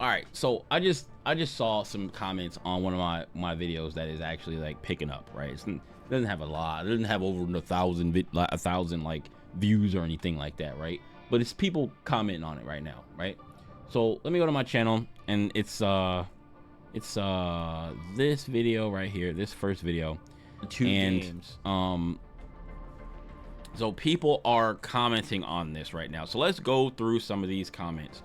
All right, so I just saw some comments on one of my videos that is actually like picking up, right? It doesn't have a lot. It doesn't have over 1,000 like views or anything like that, right? But it's people commenting on it right now, right? So let me go to my channel, and it's this video right here, this first video, games. So people are commenting on this right now. So let's go through some of these comments.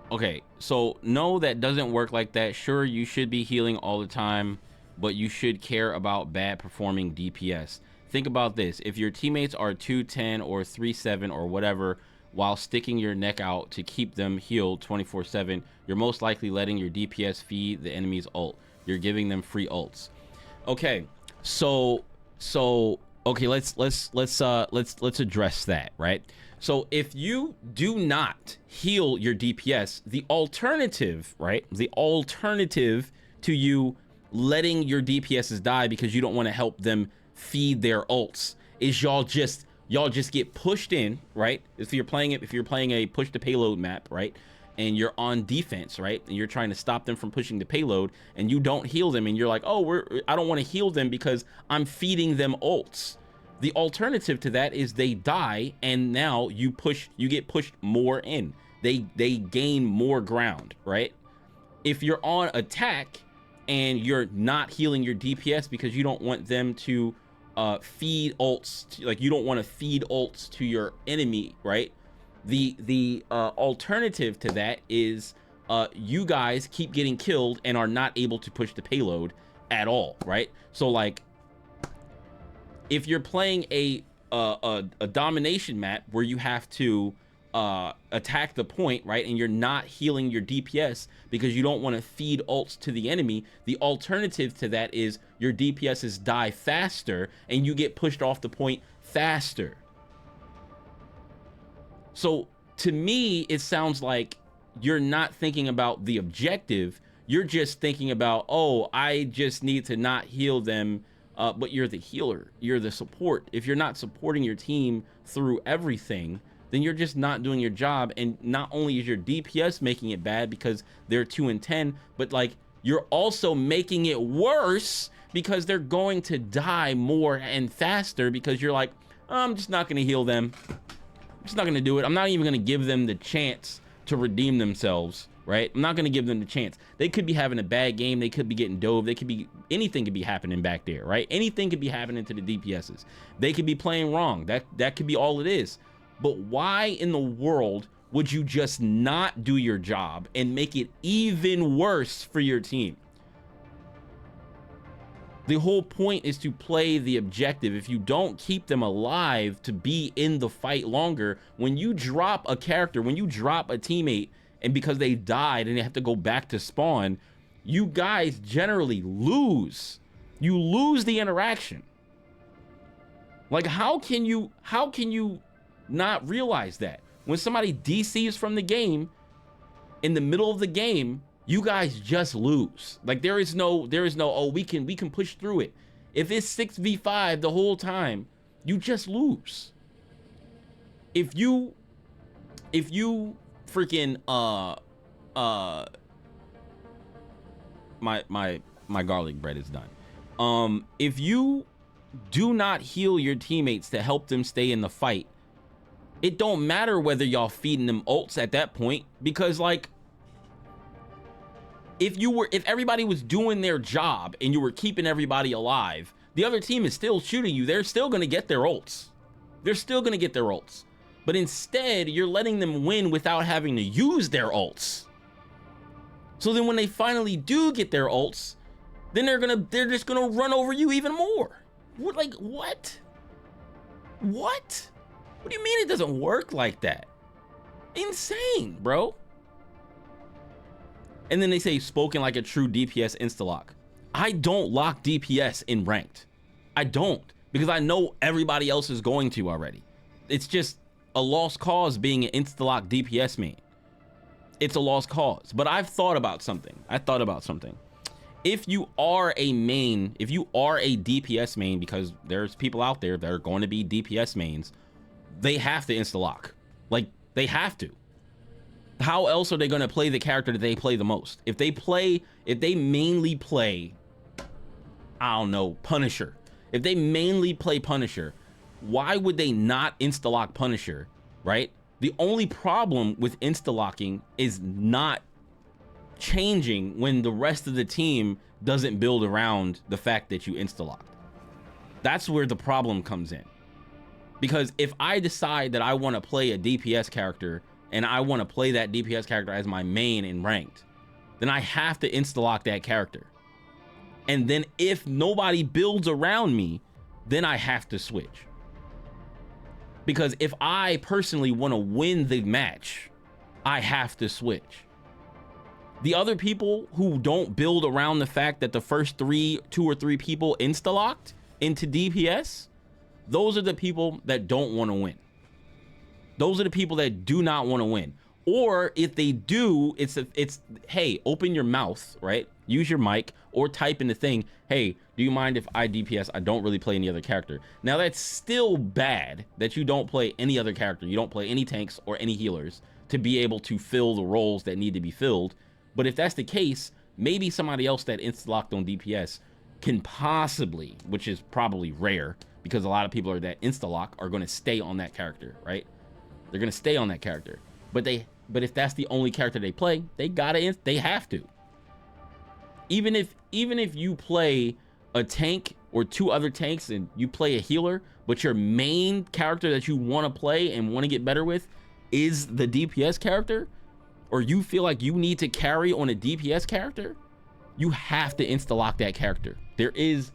Okay, so no, that doesn't work like that. Sure, you should be healing all the time, but you should care about bad performing DPS. Think about this. If your teammates are 210 or 37 or whatever, while sticking your neck out to keep them healed 24/7, you're most likely letting your DPS feed the enemy's ult. You're giving them free ults. Okay, so okay, let's address that, right? So if you do not heal your DPS, the alternative, right? The alternative to you letting your DPSs die because you don't want to help them feed their ults is y'all just get pushed in, right? If you're playing a push the payload map, right? And you're on defense, right? And you're trying to stop them from pushing the payload, and you don't heal them, and you're like, oh, I don't want to heal them because I'm feeding them ults. The alternative to that is they die, and now you get pushed more in. They gain more ground, right? If you're on attack and you're not healing your DPS because you don't want them to feed ults, like you don't want to feed ults to your enemy, right? The alternative to that is you guys keep getting killed and are not able to push the payload at all, right? So like, if you're playing a domination map where you have to attack the point, right, and you're not healing your DPS because you don't want to feed ults to the enemy, the alternative to that is your DPSs die faster and you get pushed off the point faster. So to me, it sounds like you're not thinking about the objective. You're just thinking about, oh, I just need to not heal them. But you're the healer, you're the support. If you're not supporting your team through everything, then you're just not doing your job. And not only is your DPS making it bad because they're 2 and 10, but like you're also making it worse because they're going to die more and faster because you're like, oh, I'm just not going to heal them. I'm just not going to do it. I'm not even going to give them the chance to redeem themselves. Right? I'm not going to give them the chance. They could be having a bad game. They could be getting dove. They could be, anything could be happening back there, right? Anything could be happening to the DPSs. They could be playing wrong. That could be all it is. But why in the world would you just not do your job and make it even worse for your team? The whole point is to play the objective. If you don't keep them alive to be in the fight longer, when you drop a character, when you drop a teammate, and because they died and they have to go back to spawn, you guys generally lose. You lose the interaction. Like, how can you not realize that? When somebody DCs from the game, in the middle of the game, you guys just lose. Like, there is no, oh, we can push through it. If it's 6v5 the whole time, you just lose. If you freaking my garlic bread is done. If you do not heal your teammates to help them stay in the fight, it don't matter whether y'all feeding them ults at that point, because like, if everybody was doing their job and you were keeping everybody alive, the other team is still shooting you. They're still gonna get their ults. They're still gonna get their ults. But instead, you're letting them win without having to use their ults. So then when they finally do get their ults, then they're just gonna run over you even more. What, like, what? What? What do you mean it doesn't work like that? Insane, bro. And then they say, spoken like a true DPS insta-lock. I don't lock DPS in ranked. I don't, because I know everybody else is going to already. It's just a lost cause being an insta-lock DPS main. It's a lost cause. But I've thought about something. If you are a main, if you are a DPS main, because there's people out there that are going to be DPS mains, they have to insta-lock. Like, they have to. How else are they going to play the character that they play the most? If they mainly play, I don't know, Punisher. If they mainly play Punisher, why would they not insta-lock Punisher, right? The only problem with insta-locking is not changing when the rest of the team doesn't build around the fact that you insta-locked. That's where the problem comes in. Because if I decide that I want to play a DPS character and I want to play that DPS character as my main in ranked, then I have to insta-lock that character. And then if nobody builds around me, then I have to switch. Because if I personally want to win the match, I have to switch. The other people who don't build around the fact that the first 2 or 3 people insta-locked into DPS, those are the people that don't want to win. Those are the people that do not want to win. Or if they do, it's hey, open your mouth, right? Use your mic or type in the thing, hey, do you mind if I DPS? I don't really play any other character. Now that's still bad that you don't play any other character. You don't play any tanks or any healers to be able to fill the roles that need to be filled. But if that's the case, maybe somebody else that insta-locked on DPS can possibly, which is probably rare because a lot of people that insta-lock are going to stay on that character, right? They're going to stay on that character. But if that's the only character they play, they have to. Even if you play a tank or 2 other tanks and you play a healer, but your main character that you want to play and want to get better with is the DPS character, or you feel like you need to carry on a DPS character, you have to insta-lock that character. There's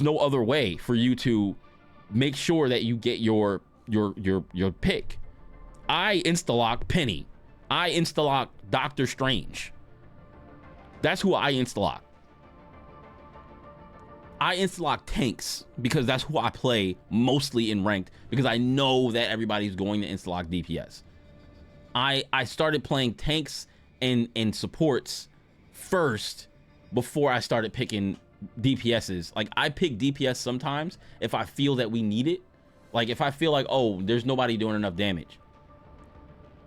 no other way for you to make sure that you get your pick. I insta-lock Penny. I insta-lock Doctor Strange. That's who I insta-lock. I insta-lock tanks because that's who I play mostly in ranked, because I know that everybody's going to insta-lock DPS. I started playing tanks and supports first before I started picking DPSs. Like, I pick DPS sometimes if I feel that we need it. Like, if I feel like, oh, there's nobody doing enough damage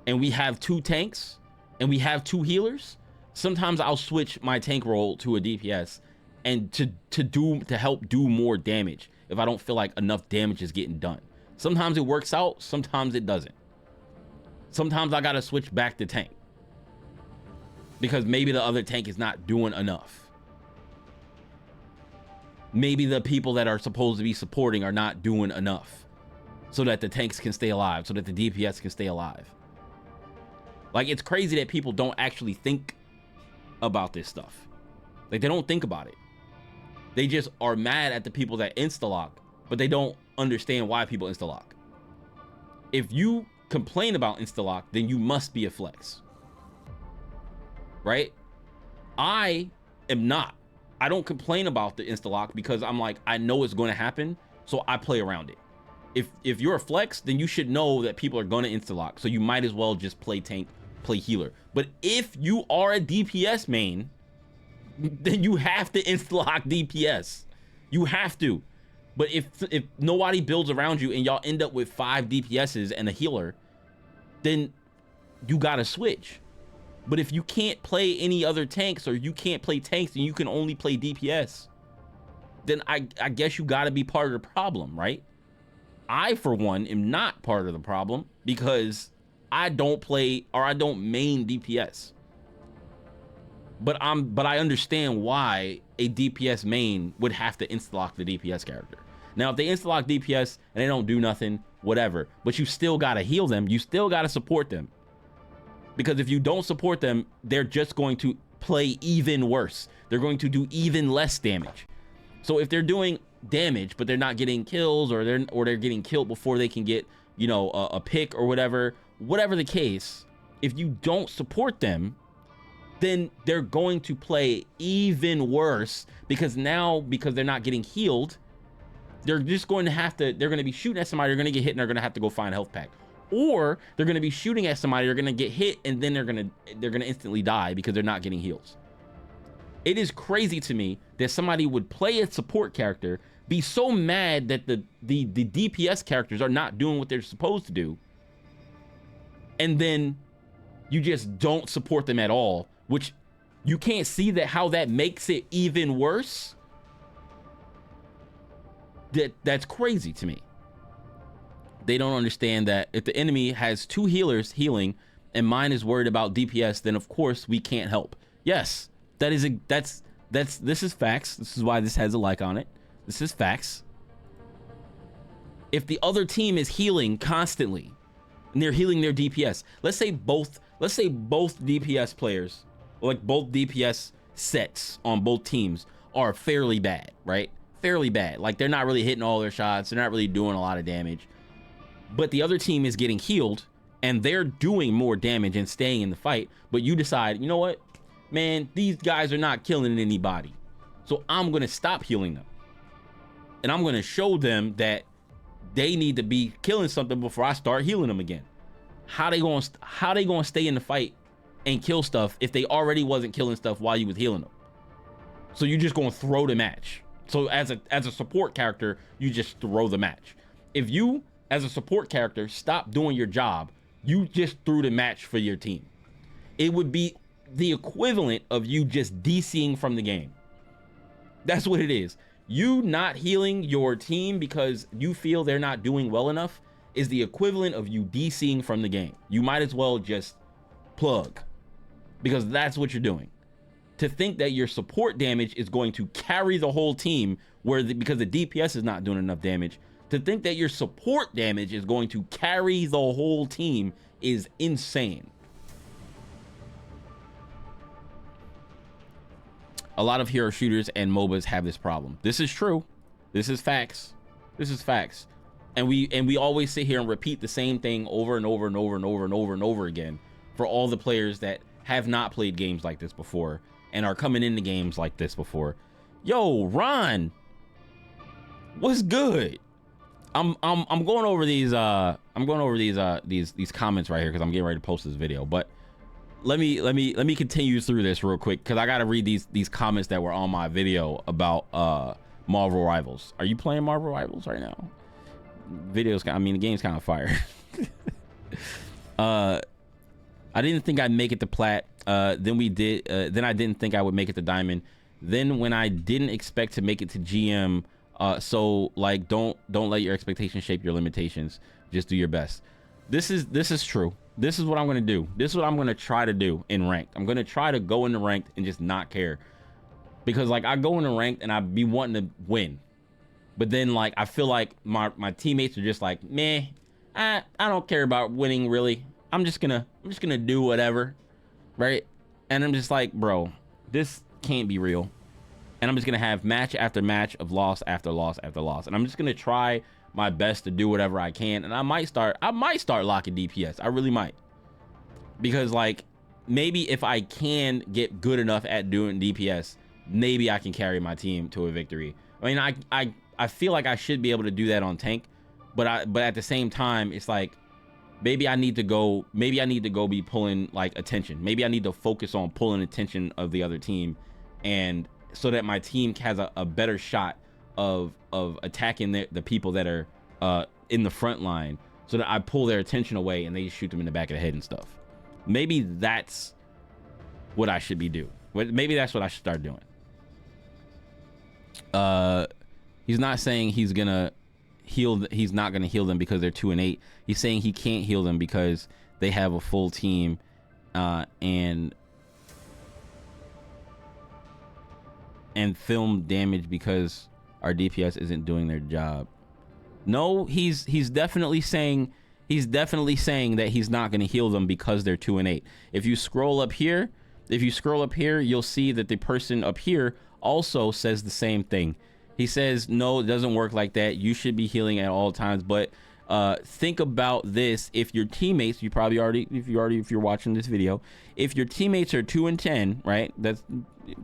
and we have 2 tanks and we have 2 healers, sometimes I'll switch my tank role to a DPS and to help do more damage if I don't feel like enough damage is getting done. Sometimes it works out, sometimes it doesn't. Sometimes I gotta switch back to tank because maybe the other tank is not doing enough. Maybe the people that are supposed to be supporting are not doing enough so that the tanks can stay alive, so that the DPS can stay alive. Like, it's crazy that people don't actually think about this stuff. Like, they don't think about it. They just are mad at the people that insta-lock, but they don't understand why people insta-lock. If you complain about insta-lock, then you must be a flex, right? I am not. I don't complain about the insta-lock because I'm like, I know it's going to happen, so I play around it. If you're a flex, then you should know that people are going to insta-lock, so you might as well just play tank, play healer. But if you are a DPS main, then you have to insta-lock DPS. You have to. But if nobody builds around you and y'all end up with 5 DPSs and a healer, then you gotta switch. But if you can't play any other tanks, or you can't play tanks and you can only play DPS, then I guess you gotta be part of the problem, right? I, for one, am not part of the problem because I don't play, or I don't main DPS. But I understand why a DPS main would have to insta-lock the DPS character. Now, if they insta-lock DPS and they don't do nothing, whatever, but you still gotta heal them, you still gotta support them. Because if you don't support them, they're just going to play even worse. They're going to do even less damage. So if they're doing damage, but they're not getting kills, or they're getting killed before they can get, you know, a pick or whatever the case, if you don't support them, then they're going to play even worse, because they're not getting healed, they're just going to have to, they're going to be shooting at somebody, they're going to get hit, and they're going to have to go find a health pack. Or they're going to be shooting at somebody, they're going to get hit, and then they're going to instantly die because they're not getting heals. It is crazy to me that somebody would play a support character, be so mad that the DPS characters are not doing what they're supposed to do, and then You just don't support them at all, which you can't see that how that makes it even worse. That's crazy to me. They don't understand that if the enemy has 2 healers healing and mine is worried about DPS, then of course we can't help. Yes, this is facts. This is why this has a like on it. This is facts. If the other team is healing constantly and they're healing their DPS, let's say both DPS players, like both DPS sets on both teams are fairly bad, right? Fairly bad. Like they're not really hitting all their shots. They're not really doing a lot of damage. But the other team is getting healed and they're doing more damage and staying in the fight. But you decide, you know what, man, these guys are not killing anybody. So I'm going to stop healing them. And I'm going to show them that they need to be killing something before I start healing them again. How they going to stay in the fight and kill stuff if they already wasn't killing stuff while you was healing them? So you're just going to throw the match. So as a support character, you just throw the match. If you, as a support character, stop doing your job, you just threw the match for your team. It would be the equivalent of you just DCing from the game. That's what it is. You not healing your team because you feel they're not doing well enough is the equivalent of you DCing from the game. You might as well just plug, because that's what you're doing. To think that your support damage is going to carry the whole team because the DPS is not doing enough damage, to think that your support damage is going to carry the whole team is insane. A lot of hero shooters and MOBAs have this problem. This is true. This is facts. This is facts. And we always sit here and repeat the same thing over and over and over and over and over and over again for all the players that have not played games like this before and are coming into games like this before. Yo, Ron, what's good? I'm going over these these comments right here because I'm getting ready to post this video. But let me continue through this real quick because I gotta read these comments that were on my video about Marvel Rivals. Are you playing Marvel Rivals right now? The game's kind of fire. I didn't think I'd make it to plat. Then I didn't think I would make it to diamond. Then when I didn't expect to make it to GM, so like don't let your expectations shape your limitations. Just do your best. This is true. This is what I'm gonna do. This is what I'm gonna try to do in ranked. I'm gonna try to go into ranked and just not care, because like I go into ranked and I be wanting to win, but then like I feel like my teammates are just like, meh, I don't care about winning really. I'm just gonna do whatever, right? And I'm just like, bro, this can't be real. And I'm just gonna have match after match of loss after loss after loss, and I'm just gonna try my best to do whatever I can. And I might start locking DPS. I really might, because like maybe if I can get good enough at doing DPS, maybe I can carry my team to a victory. I mean, I feel like I should be able to do that on tank, but at the same time, it's like maybe I need to go be pulling like attention. Maybe I need to focus on pulling attention of the other team, and so that my team has a better shot of attacking the people that are in the front line, so that I pull their attention away and they just shoot them in the back of the head and stuff. Maybe that's what I should be doing. Maybe that's what I should start doing. He's not saying he's not gonna heal them because they're 2 and 8. He's saying he can't heal them because they have a full team and film damage because our DPS isn't doing their job. No, he's definitely saying that he's not going to heal them because they're 2 and 8. If you scroll up here, you'll see that the person up here also says the same thing. He says, no, it doesn't work like that. You should be healing at all times. But think about this. If your teammates, if you're watching this video, if your teammates are 2 and 10, right? That's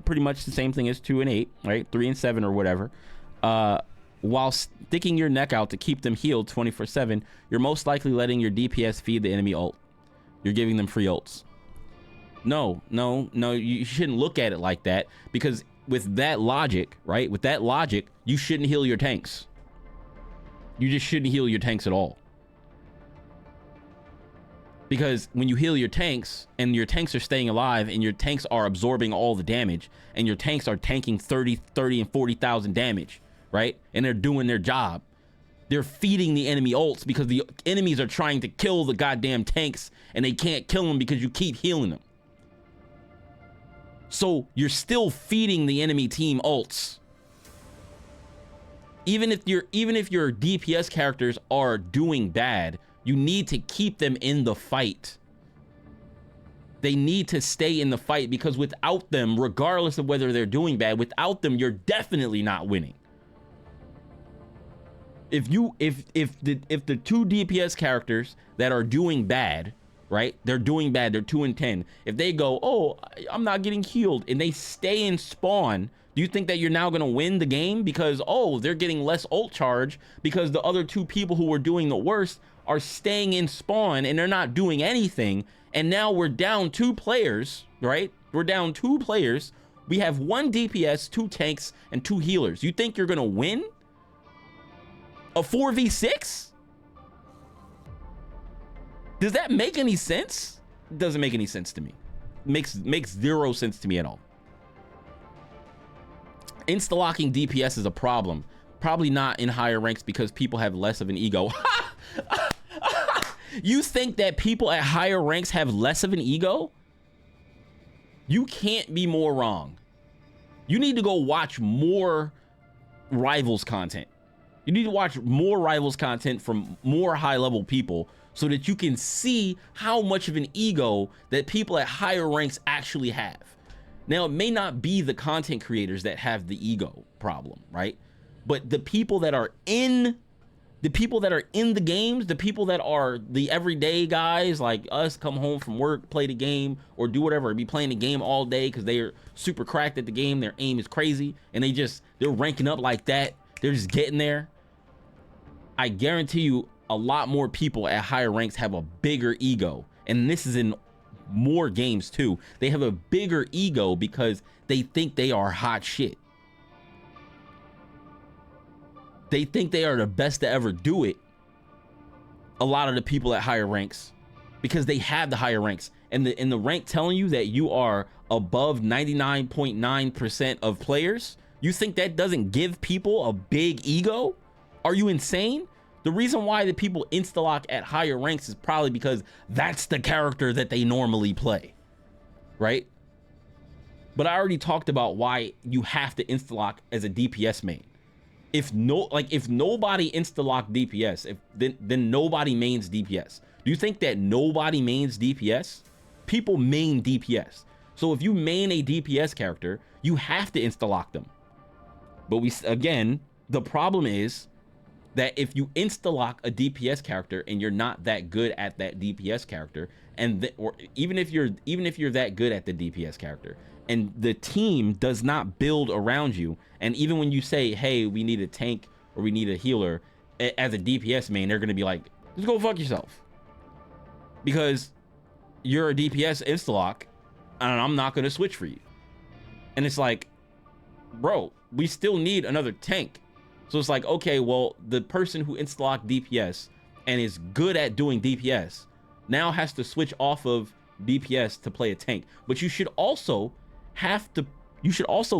pretty much the same thing as 2 and 8, right? 3 and 7 or whatever. While sticking your neck out to keep them healed 24/7, you're most likely letting your DPS feed the enemy ult. You're giving them free ults. No, you shouldn't look at it like that, because with that logic, right? With that logic, you shouldn't heal your tanks. You just shouldn't heal your tanks at all. Because when you heal your tanks and your tanks are staying alive and your tanks are absorbing all the damage and your tanks are tanking 30 and 40,000 damage, right? And they're doing their job. They're feeding the enemy ults because the enemies are trying to kill the goddamn tanks and they can't kill them because you keep healing them. So you're still feeding the enemy team ults. Even if your DPS characters are doing bad, you need to keep them in the fight. They need to stay in the fight because without them, regardless of whether they're doing bad, without them, you're definitely not winning. If the two DPS characters that are doing bad, right? They're doing bad, they're 2 and 10. If they go, oh, I'm not getting healed, and they stay in spawn, do you think that you're now going to win the game? Because, oh, they're getting less ult charge because the other two people who were doing the worst are staying in spawn and they're not doing anything. And now we're down 2 players, right? We're down 2 players. We have 1 DPS, 2 tanks, and 2 healers. You think you're going to win a 4v6? Does that make any sense? It doesn't make any sense to me. Makes 0 sense to me at all. Instalocking DPS is a problem. Probably not in higher ranks because people have less of an ego. You think that people at higher ranks have less of an ego? You can't be more wrong. You need to go watch more Rivals content. You need to watch more Rivals content from more high-level people so that you can see how much of an ego that people at higher ranks actually have. Now, it may not be the content creators that have the ego problem, right? But the people that are in the games, the people that are the everyday guys like us, come home from work, play the game, or do whatever, be playing the game all day because they're super cracked at the game, their aim is crazy, and they're ranking up like that. They're just getting there. I guarantee you a lot more people at higher ranks have a bigger ego. And this is in more games too. They have a bigger ego because they think they are hot shit. They think they are the best to ever do it. A lot of the people at higher ranks, because they have the higher ranks, and the rank telling you that you are above 99.9% of players. You think that doesn't give people a big ego? Are you insane? The reason why the people instalock at higher ranks is probably because that's the character that they normally play, right? But I already talked about why you have to instalock as a DPS main. If nobody instalock DPS, then nobody mains DPS. Do you think that nobody mains DPS? People main DPS. So if you main a DPS character, you have to instalock them. But again, the problem is that if you instalock a DPS character and you're not that good at that DPS character, or even if you're that good at the DPS character, and the team does not build around you, and even when you say, hey, we need a tank or we need a healer, as a DPS main, they're gonna be like, just go fuck yourself, because you're a DPS instalock and I'm not gonna switch for you. And it's like, bro, we still need another tank. So it's like, okay, well, the person who instalocked DPS and is good at doing DPS now has to switch off of DPS to play a tank. But you should also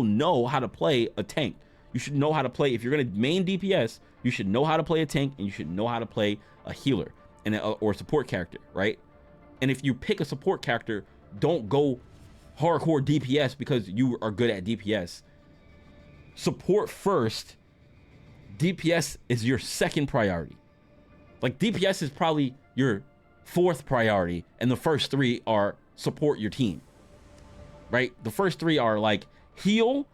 know how to play a tank. You should know how to play, if you're gonna main DPS, you should know how to play a tank, and you should know how to play a healer or a support character, right? And if you pick a support character, don't go hardcore DPS because you are good at DPS. Support first. DPS is your second priority. Like, DPS is probably your 4th priority, and the first 3 are support your team, right? The first 3 are like heal,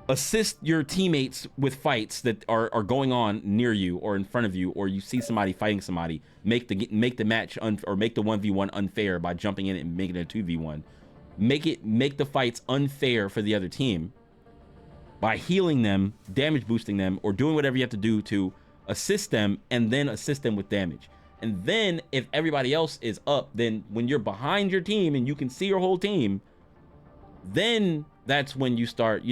assist your teammates with fights that are going on near you or in front of you, or you see somebody fighting somebody, make the match or make the 1v1 unfair by jumping in and making it a 2v1. Make the fights unfair for the other team by healing them, damage boosting them, or doing whatever you have to do to assist them, and then assist them with damage. And then if everybody else is up, then when you're behind your team and you can see your whole team, then that's when you start,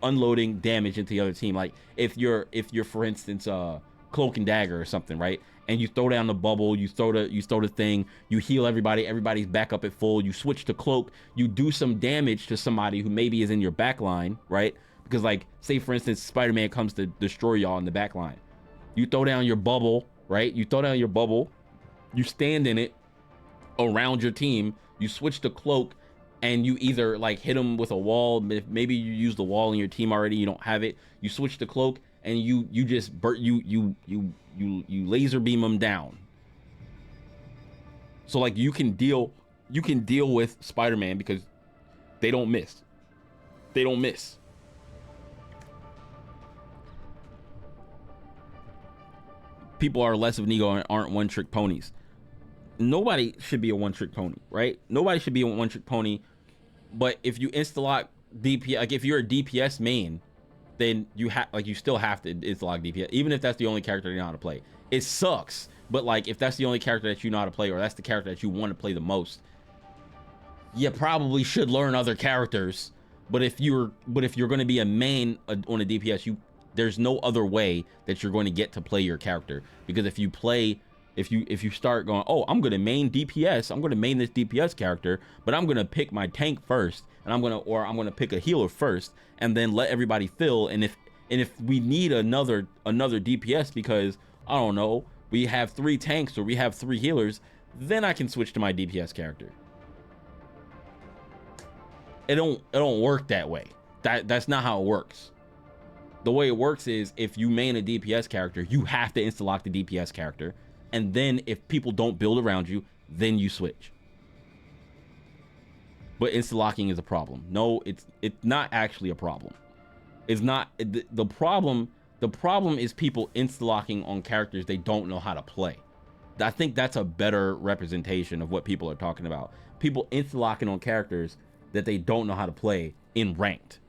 unloading damage into the other team. Like if you're for instance Cloak and Dagger or something, right? and you throw down the bubble, you throw the thing, you heal everybody, everybody's back up at full, you switch to cloak, you do some damage to somebody who maybe is in your back line, right? Because like, say for instance, Spider-Man comes to destroy y'all in the back line. You throw down your bubble, right? You throw down your bubble, you stand in it around your team, you switch to cloak, and you either like hit them with a wall, maybe you use the wall in your team already, you don't have it, you switch to cloak, and you just you laser beam them down. So like you can deal with Spider-Man because they don't miss. They don't miss. People are less of an ego and aren't one-trick ponies. Nobody should be a one-trick pony, right? Nobody should be a one-trick pony. But if you insta-lock DPS, like if you're a DPS main, then you still have to insta-lock DPS, even if that's the only character you know how to play. It sucks, but like if that's the only character that you know how to play, or that's the character that you want to play the most, you probably should learn other characters. But if you're going to be a main on a DPS, there's no other way that you're going to get to play your character. Because if you start going, oh, I'm going to main DPS, I'm going to main this DPS character, but I'm going to pick my tank first, and I'm going to pick a healer first, and then let everybody fill. And if we need another DPS because I don't know, we have 3 tanks or we have 3 healers, then I can switch to my DPS character. It don't work that way. That's not how it works. The way it works is if you main a DPS character, you have to insta-lock the DPS character. And then if people don't build around you, then you switch. But insta-locking is a problem. No, it's not actually a problem. It's not the problem. The problem is people insta-locking on characters they don't know how to play. I think that's a better representation of what people are talking about. People insta-locking on characters that they don't know how to play in ranked.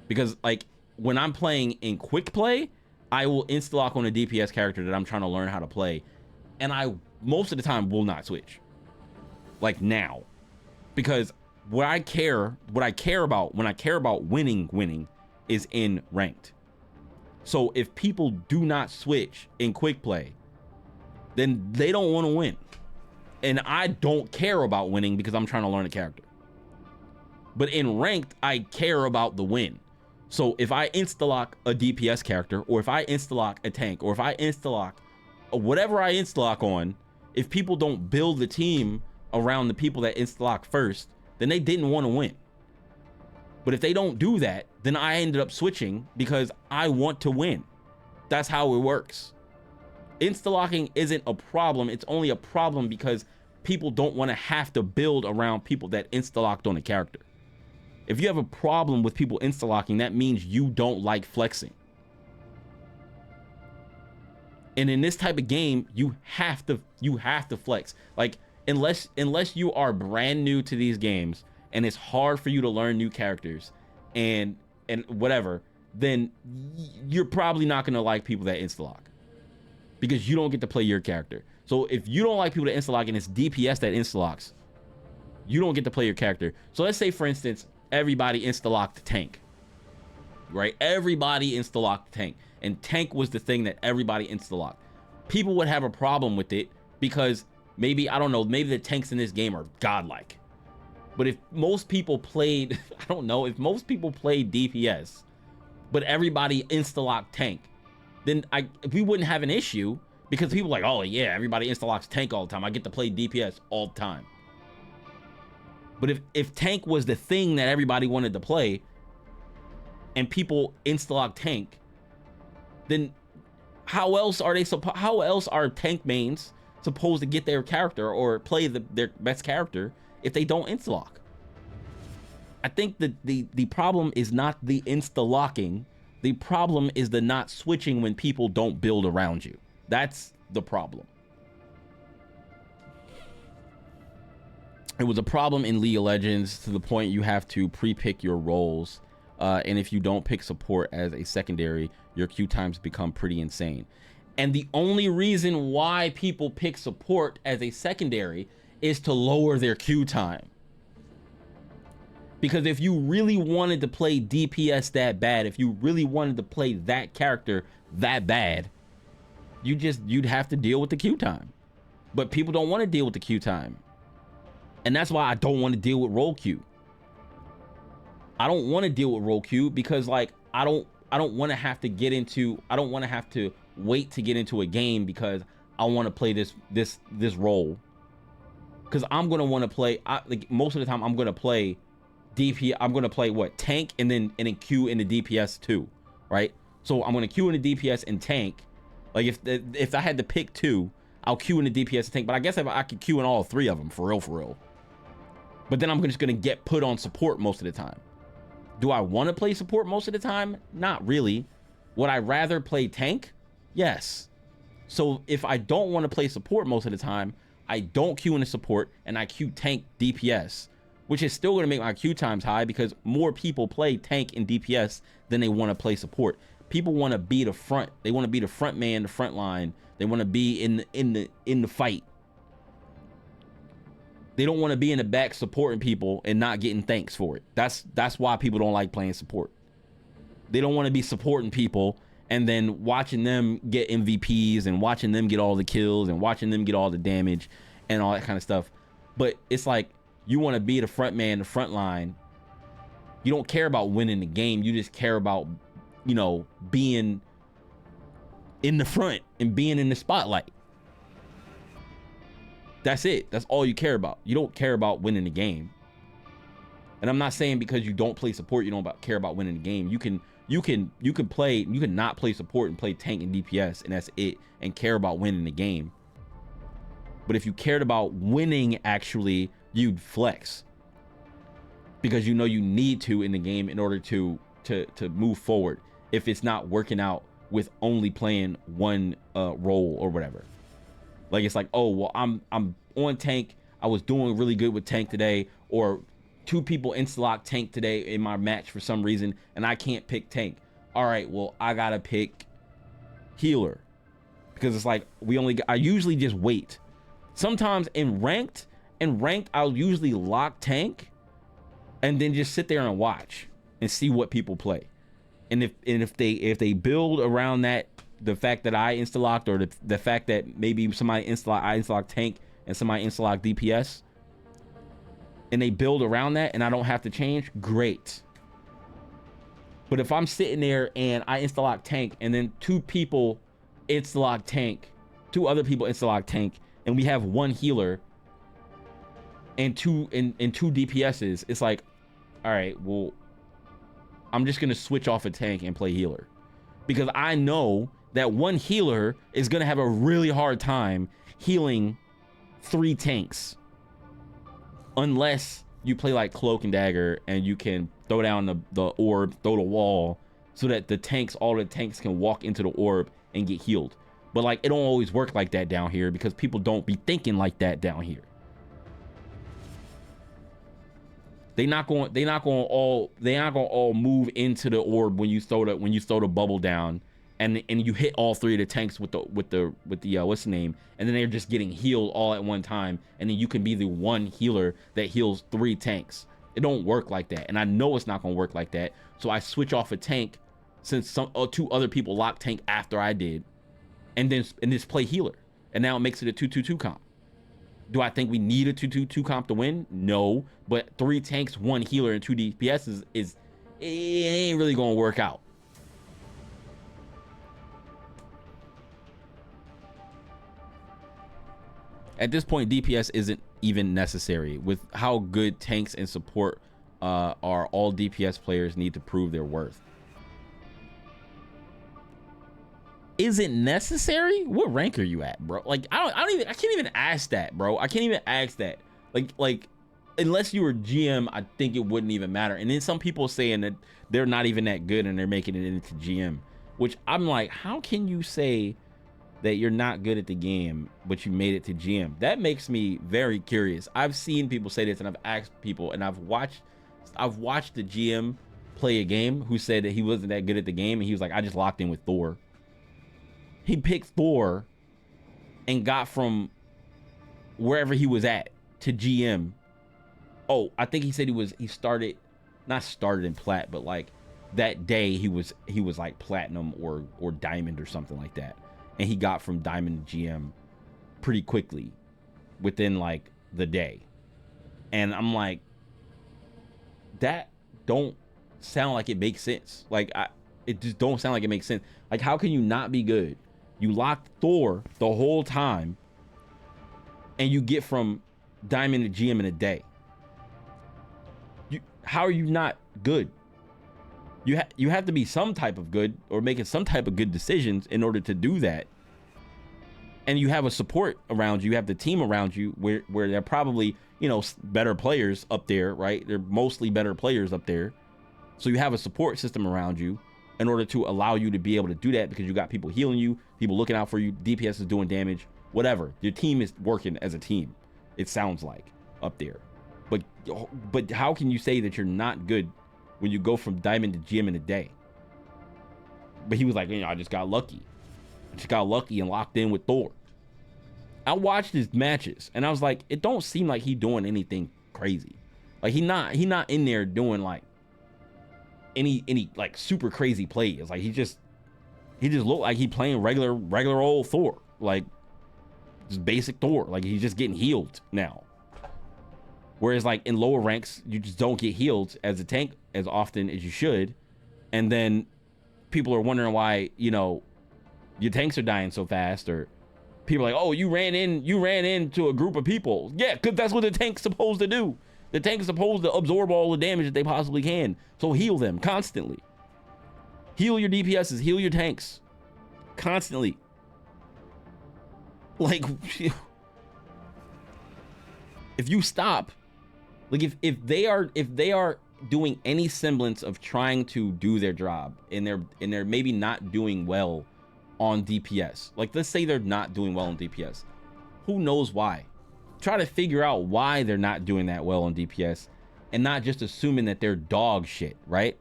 Because like when I'm playing in quick play, I will insta-lock on a DPS character that I'm trying to learn how to play, and I most of the time will not switch. Like now, because what I care about when I care about winning is in ranked. So if people do not switch in quick play, then they don't want to win, and I don't care about winning because I'm trying to learn a character. But in ranked, I care about the win. So if I insta-lock a DPS character, or if I insta-lock a tank, or if I insta-lock whatever I insta-lock on, if people don't build the team around the people that insta-lock first, then they didn't want to win. But if they don't do that, then I ended up switching because I want to win. That's how it works. Insta-locking isn't a problem. It's only a problem because people don't want to have to build around people that insta-locked on a character. If you have a problem with people insta-locking, that means you don't like flexing. And in this type of game, you have to flex. Like unless you are brand new to these games and it's hard for you to learn new characters and whatever, then you're probably not going to like people that insta-lock because you don't get to play your character. So if you don't like people that insta-lock and it's DPS that insta-locks, you don't get to play your character. So let's say for instance, everybody insta-locked tank, right? Everybody insta-locked tank, and tank was the thing that everybody insta-locked. People would have a problem with it because maybe, I don't know, maybe the tanks in this game are godlike. But if most people played, I don't know, if most people played DPS, but everybody insta-locked tank, then we wouldn't have an issue because people are like, oh yeah, everybody insta-locks tank all the time. I get to play DPS all the time. But if tank was the thing that everybody wanted to play and people insta-lock tank, then how else are tank mains supposed to get their character or play their best character if they don't insta-lock? I think the problem is not the insta-locking. The problem is the not switching when people don't build around you. That's the problem. It was a problem in League of Legends to the point you have to pre-pick your roles. And if you don't pick support as a secondary, your queue times become pretty insane. And the only reason why people pick support as a secondary is to lower their queue time. Because if you really wanted to play DPS that bad, if you really wanted to play that character that bad, you'd have to deal with the queue time. But people don't want to deal with the queue time. And that's why I don't want to deal with roll queue. I don't want to deal with roll queue because like I don't want to have to get into, I don't want to have to wait to get into a game because I want to play this role. Because I'm gonna want to play, like most of the time I'm gonna play DP. I'm gonna play what, tank and then queue in the DPS too, right? So I'm gonna queue in the DPS and tank. Like if I had to pick two, I'll queue in the DPS and tank. But I guess if I could queue in all three of them for real. But then I'm just gonna get put on support most of the time. Do I want to play support most of the time? Not really. Would I rather play tank? Yes. So if I don't want to play support most of the time, I don't queue in the support and I queue tank DPS, which is still going to make my queue times high because more people play tank and DPS than they want to play support. People want to be the front. They want to be the front man, the front line. They want to be in the fight. They don't want to be in the back supporting people and not getting thanks for it. That's why people don't like playing support. They don't want to be supporting people and then watching them get MVPs and watching them get all the kills and watching them get all the damage and all that kind of stuff. But it's like you want to be the front man, the front line. You don't care about winning the game. You just care about, you know, being in the front and being in the spotlight. That's it. That's all you care about. You don't care about winning the game. And I'm not saying because you don't play support, you don't care about winning the game. You can not play support and play tank and DPS, and that's it, and care about winning the game. But if you cared about winning, actually, you'd flex because you know you need to in the game in order to move forward. If it's not working out with only playing one role or whatever. Like it's like, oh well, I'm on tank. I was doing really good with tank today, or two people insta-lock tank today in my match for some reason, and I can't pick tank. All right, well I gotta pick healer because it's like I usually just wait. Sometimes in ranked I'll usually lock tank and then just sit there and watch and see what people play. And if they build around that, the fact that I insta-locked, or the fact that maybe somebody I insta-lock tank and somebody insta-lock DPS, and they build around that and I don't have to change, great. But if I'm sitting there and I insta-lock tank and then two other people insta-lock tank, and we have one healer and two DPSs, it's like, all right, well, I'm just gonna switch off a tank and play healer because I know that one healer is gonna have a really hard time healing 3 tanks unless you play like cloak and dagger and you can throw down the orb, throw the wall, so that all the tanks can walk into the orb and get healed. But like it don't always work like that down here because people don't be thinking like that down here. They're not going to all move into the orb when you throw the bubble down and you hit all 3 of the tanks with the what's the name, and then they're just getting healed all at one time, and then you can be the one healer that heals 3 tanks. It don't work like that, and I know it's not gonna work like that. So I switch off a tank since 2 other people locked tank after I did, and just play healer, and now it makes it a 2-2-2 comp. Do I think we need a 2-2-2 comp to win? No, but 3 tanks, 1 healer, and 2 DPS is it ain't really gonna work out. At this point, DPS isn't even necessary. With how good tanks and support are, all DPS players need to prove their worth. Is it necessary? What rank are you at, bro? Like I can't even ask that, bro. I can't even ask that. Like unless you were GM, I think it wouldn't even matter. And then some people saying that they're not even that good and they're making it into GM, which I'm like, how can you say that you're not good at the game but you made it to GM? That makes me very curious. I've seen people say this, and I've asked people, and I've watched the GM play a game who said that he wasn't that good at the game, and he was like, I just locked in with Thor. He picked Thor and got from wherever he was at to GM. Oh, I think he said he started, not started in plat, but like that day he was like platinum or diamond or something like that. and he got from Diamond to GM pretty quickly within like the day. And I'm like, that don't sound like it makes sense. Like, it just don't sound like it makes sense. Like, how can you not be good? You locked Thor the whole time, and you get from Diamond to GM in a day. How are you not good? You have to be some type of good, or making some type of good decisions in order to do that. And you have a support around you. You have the team around you where they're probably, you know, better players up there, right? They're mostly better players up there. So you have a support system around you in order to allow you to be able to do that, because you got people healing you, people looking out for you, DPS is doing damage, whatever. Your team is working as a team, it sounds like, up there. But how can you say that you're not good when you go from Diamond to GM in a day? But he was like, you know, I just got lucky. I just got lucky and locked in with Thor. I watched his matches and I was like, it don't seem like he doing anything crazy. Like he not in there doing like any like super crazy plays. Like he just looked like he playing regular old Thor, like just basic Thor. Like he's just getting healed now. Whereas like in lower ranks, you just don't get healed as a tank as often as you should. And then people are wondering why, you know, your tanks are dying so fast, or people are like, oh, you ran into a group of people. Yeah, because that's what the tank's supposed to do. The tank is supposed to absorb all the damage that they possibly can. So heal them constantly. Heal your DPSs, heal your tanks constantly. Like, if you stop, like if they are doing any semblance of trying to do their job, and they're maybe not doing well on DPS, like let's say they're not doing well on DPS, who knows why? Try to figure out why they're not doing that well on DPS, and not just assuming that they're dog shit, right?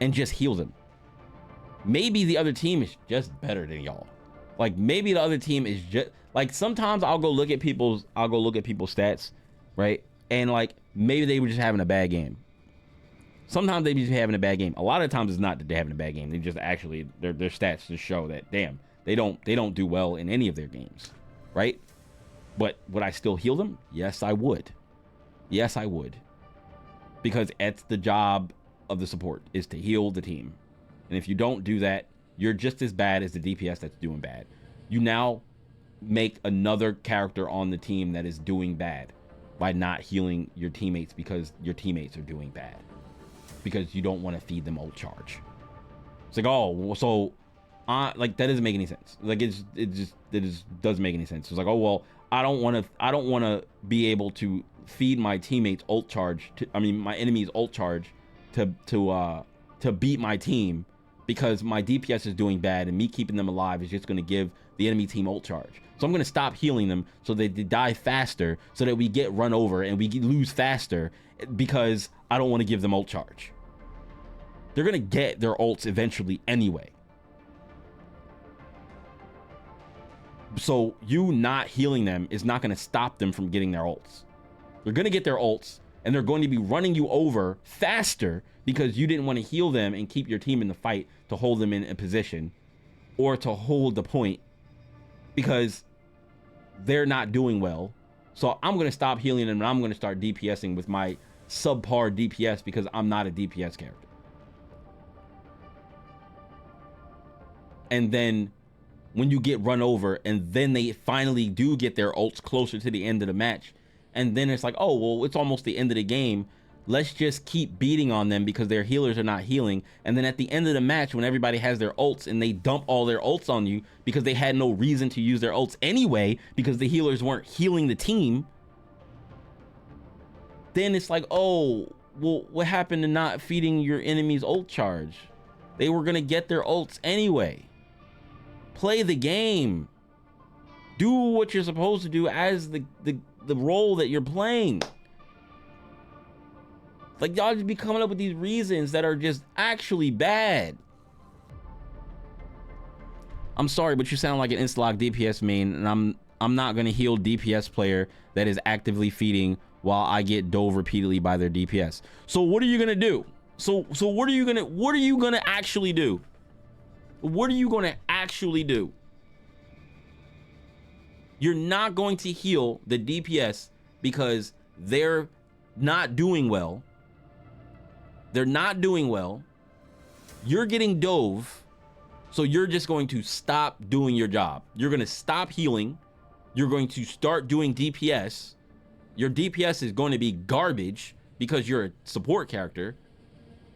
And just heal them. Maybe the other team is just better than y'all. Like maybe the other team is just like, sometimes I'll go look at people's stats, right? And like maybe they were just having a bad game. Sometimes they be just having a bad game. A lot of times it's not that they're having a bad game. They just actually their stats just show that, damn, they don't do well in any of their games, right? But would I still heal them? Yes, I would. Yes, I would. Because that's the job of the support, is to heal the team. And if you don't do that, you're just as bad as the DPS that's doing bad. You now make another character on the team that is doing bad by not healing your teammates, because your teammates are doing bad, because you don't want to feed them ult charge. It's like, oh, well, so like that doesn't make any sense. Like it just doesn't make any sense. It's like, oh well, I don't want to be able to feed my teammates ult charge my enemy's ult charge to beat my team, because my DPS is doing bad, and me keeping them alive is just going to give the enemy team ult charge. So I'm going to stop healing them so that they die faster, so that we get run over and we lose faster, because I don't want to give them ult charge. They're going to get their ults eventually anyway. So you not healing them is not going to stop them from getting their ults. They're going to get their ults, and they're going to be running you over faster, because you didn't want to heal them and keep your team in the fight to hold them in a position, or to hold the point, because they're not doing well. So I'm going to stop healing them, and I'm going to start DPSing with my subpar DPS, because I'm not a DPS character. And then when you get run over, and then they finally do get their ults closer to the end of the match, and then it's like, oh, well, it's almost the end of the game. Let's just keep beating on them because their healers are not healing. And then at the end of the match, when everybody has their ults and they dump all their ults on you because they had no reason to use their ults anyway, because the healers weren't healing the team, then it's like, oh, well, what happened to not feeding your enemy's ult charge? They were gonna get their ults anyway. Play the game. Do what you're supposed to do as the role that you're playing. Like, y'all just be coming up with these reasons that are just actually bad. I'm sorry, but you sound like an Instalock DPS main, and I'm not gonna heal DPS player that is actively feeding while I get dove repeatedly by their DPS. So what are you gonna do? So what are you gonna actually do? What are you gonna actually do. You're not going to heal the DPS because they're not doing well. They're not doing well. You're getting dove, so you're just going to stop doing your job. You're going to stop healing. You're going to start doing DPS. Your DPS is going to be garbage because you're a support character.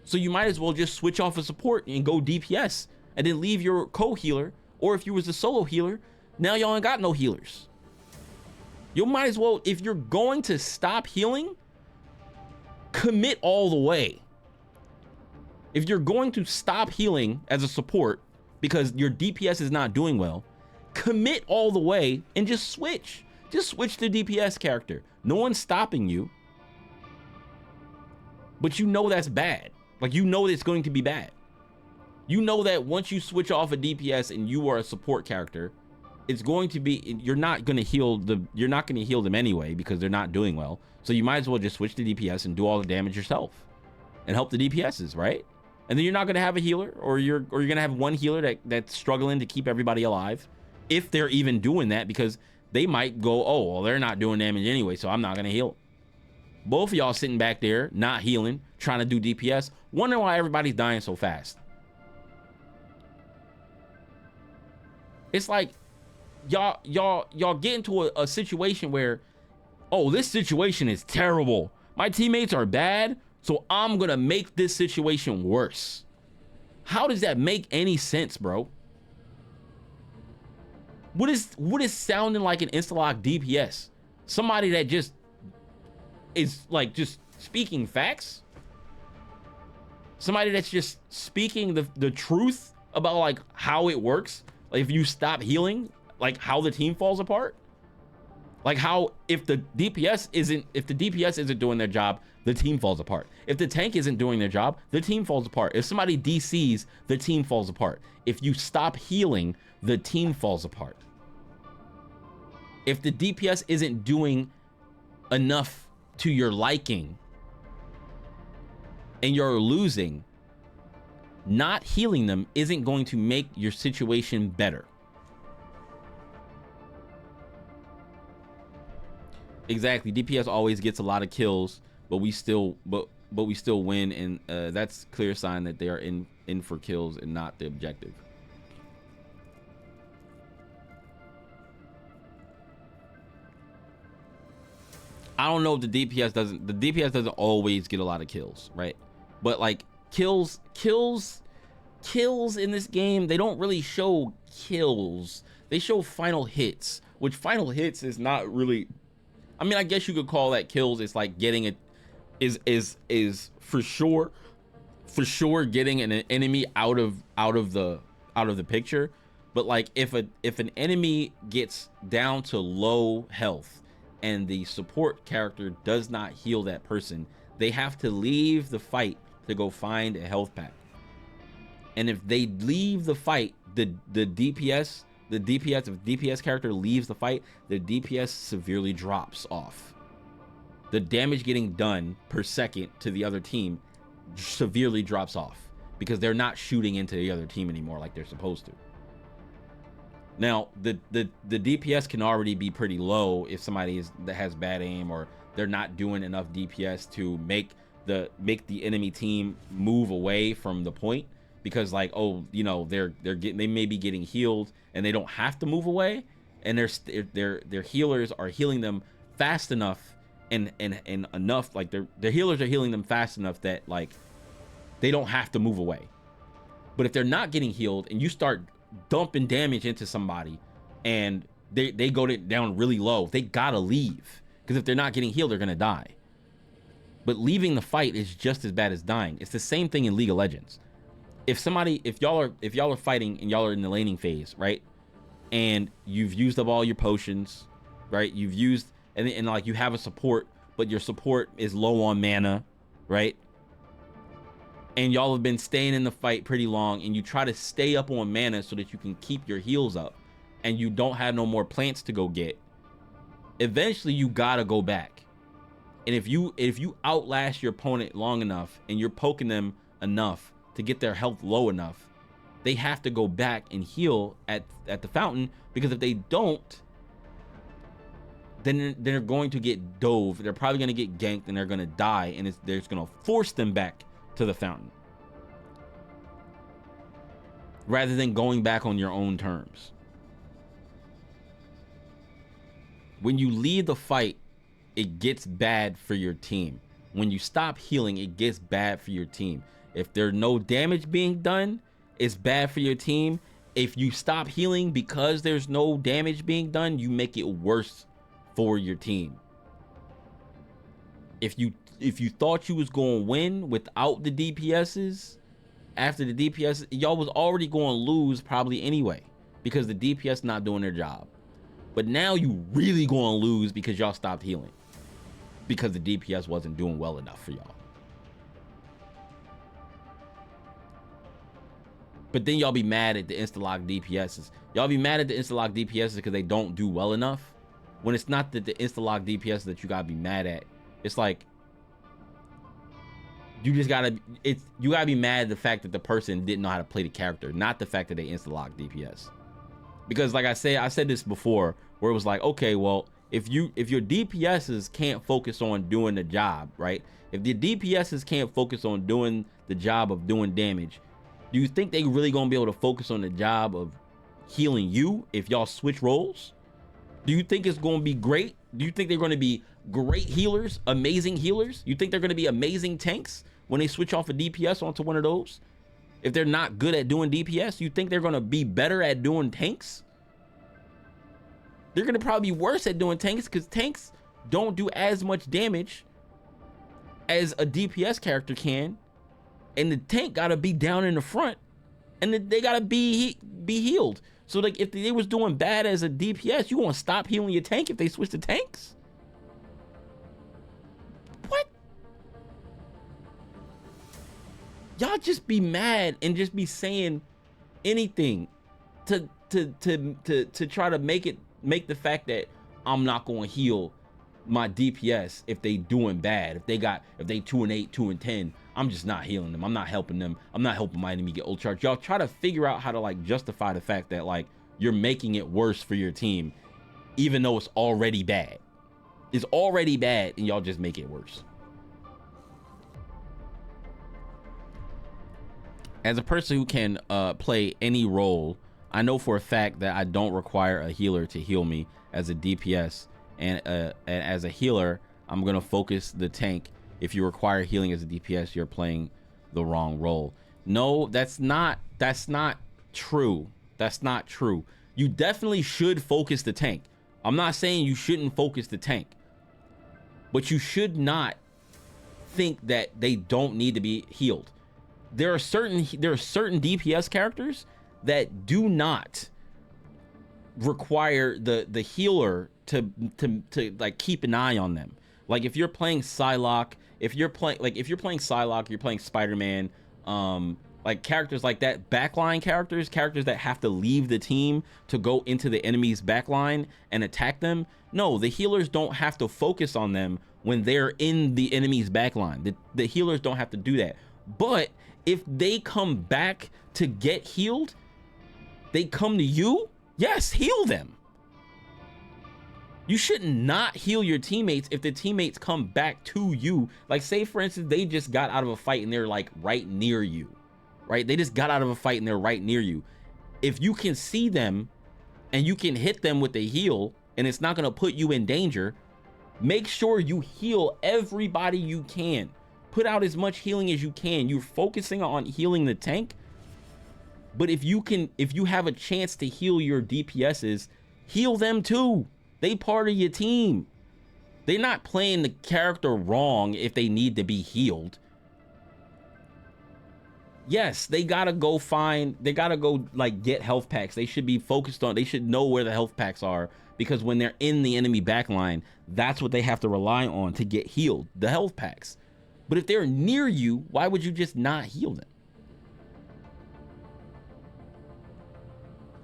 So you might as well just switch off a support and go DPS and then leave your co-healer. Or if you was a solo healer, now y'all ain't got no healers. You might as well, if you're going to stop healing, commit all the way. If you're going to stop healing as a support because your DPS is not doing well, commit all the way and just switch. Just switch to DPS character. No one's stopping you. But you know that's bad. Like, you know it's going to be bad. You know that once you switch off a DPS and you are a support character, it's going to be, you're not going to heal them anyway because they're not doing well. So you might as well just switch to DPS and do all the damage yourself and help the DPSs, right? And then you're not going to have a healer, or you're going to have one healer that's struggling to keep everybody alive, if they're even doing that, because they might go, oh, well, they're not doing damage anyway, so I'm not going to heal. Both of y'all sitting back there, not healing, trying to do DPS, wondering why everybody's dying so fast. It's like y'all get into a situation where, oh, this situation is terrible. My teammates are bad, so I'm gonna make this situation worse. How does that make any sense, bro? What is sounding like an Instalock DPS? Somebody that just is like just speaking facts? Somebody that's just speaking the truth about like how it works? Like, if you stop healing, like how the team falls apart? Like how if the DPS isn't doing their job, the team falls apart. If the tank isn't doing their job, the team falls apart. If somebody DCs, the team falls apart. If you stop healing, the team falls apart. If the DPS isn't doing enough to your liking and you're losing, not healing them isn't going to make your situation better. Exactly. DPS always gets a lot of kills, but we still win, and that's clear sign that they are in for kills and not the objective. I don't know if the DPS doesn't always get a lot of kills, right? But like kills in this game, they don't really show kills. They show final hits, which final hits is not really, I mean, I guess you could call that kills. It's like getting it is for sure getting an enemy out of the picture. But like if an enemy gets down to low health and the support character does not heal that person, they have to leave the fight to go find a health pack. And if they leave the fight, if DPS character leaves the fight, the DPS severely drops off. The damage getting done per second to the other team severely drops off because they're not shooting into the other team anymore like they're supposed to. Now, the DPS can already be pretty low if somebody that has bad aim, or they're not doing enough DPS to make the enemy team move away from the point, because like, oh, you know, they may be getting healed and they don't have to move away, and their healers are healing them fast enough and enough, like their healers are healing them fast enough that like they don't have to move away. But if they're not getting healed and you start dumping damage into somebody and they go down really low, they gotta leave, because if they're not getting healed, they're gonna die. But leaving the fight is just as bad as dying. It's the same thing in League of Legends. If y'all are fighting and y'all are in the laning phase, right, and you've used up all your potions, right, you've used and like you have a support, but your support is low on mana, right, and y'all have been staying in the fight pretty long, and you try to stay up on mana so that you can keep your heals up, and you don't have no more plants to go get, eventually you gotta go back. And if you outlast your opponent long enough and you're poking them enough to get their health low enough, they have to go back and heal at the fountain, because if they don't, then they're going to get dove. They're probably going to get ganked and they're going to die, and they're just going to force them back to the fountain rather than going back on your own terms. When you leave the fight, it gets bad for your team. When you stop healing, it gets bad for your team. If there's no damage being done, it's bad for your team. If you stop healing because there's no damage being done, you make it worse for your team. If you thought you was going to win without the DPSs, after the DPS, y'all was already going to lose probably anyway, because the DPS not doing their job. But now you really going to lose because y'all stopped healing, because the DPS wasn't doing well enough for y'all. But then y'all be mad at the Instalock DPSs. Y'all be mad at the Instalock DPSs because they don't do well enough, when it's not that the Instalock DPS that you gotta be mad at. It's like, you just gotta, you gotta be mad at the fact that the person didn't know how to play the character, not the fact that they Instalock DPS. Because like I said this before, where it was like, okay, well, if your DPSs can't focus on doing the job, right? If the DPSs can't focus on doing the job of doing damage, do you think they really gonna be able to focus on the job of healing you if y'all switch roles? Do you think it's gonna be great? Do you think they're gonna be great healers, amazing healers? You think they're gonna be amazing tanks when they switch off a DPS onto one of those? If they're not good at doing DPS, you think they're gonna be better at doing tanks? They're gonna probably be worse at doing tanks, because tanks don't do as much damage as a DPS character can. And the tank gotta be down in the front, and they gotta be healed. So like, if they was doing bad as a DPS, you gonna stop healing your tank if they switch to tanks? What? Y'all just be mad and just be saying anything to try to make the fact that I'm not gonna heal my DPS if they doing bad. If they 2-8, 2-10, I'm just not healing them. I'm not helping them. I'm not helping my enemy get ult charged. Y'all try to figure out how to like justify the fact that like you're making it worse for your team, even though it's already bad. It's already bad, and y'all just make it worse. As a person who can play any role, I know for a fact that I don't require a healer to heal me as a DPS, and as a healer, I'm gonna focus the tank. If you require healing as a DPS, you're playing the wrong role. No, that's not true. That's not true. You definitely should focus the tank. I'm not saying you shouldn't focus the tank, but you should not think that they don't need to be healed. There are certain DPS characters that do not require the healer to like keep an eye on them. Like if you're playing Psylocke, if you're playing Psylocke, you're playing Spider-Man, like characters like that, backline characters that have to leave the team to go into the enemy's backline and attack them. No, the healers don't have to focus on them when they're in the enemy's backline. The healers don't have to do that. But if they come back to get healed, they come to you, yes, heal them. You should not heal your teammates if the teammates come back to you. Like say for instance, they just got out of a fight and they're like right near you, right? They just got out of a fight and they're right near you. If you can see them and you can hit them with a heal and it's not gonna put you in danger, make sure you heal everybody you can. Put out as much healing as you can. You're focusing on healing the tank, but if you have a chance to heal your DPSs, heal them too. They part of your team. They're not playing the character wrong if they need to be healed. Yes, they gotta go like get health packs. They should be focused on, they should know where the health packs are, because when they're in the enemy backline, that's what they have to rely on to get healed, the health packs. But if they're near you, why would you just not heal them?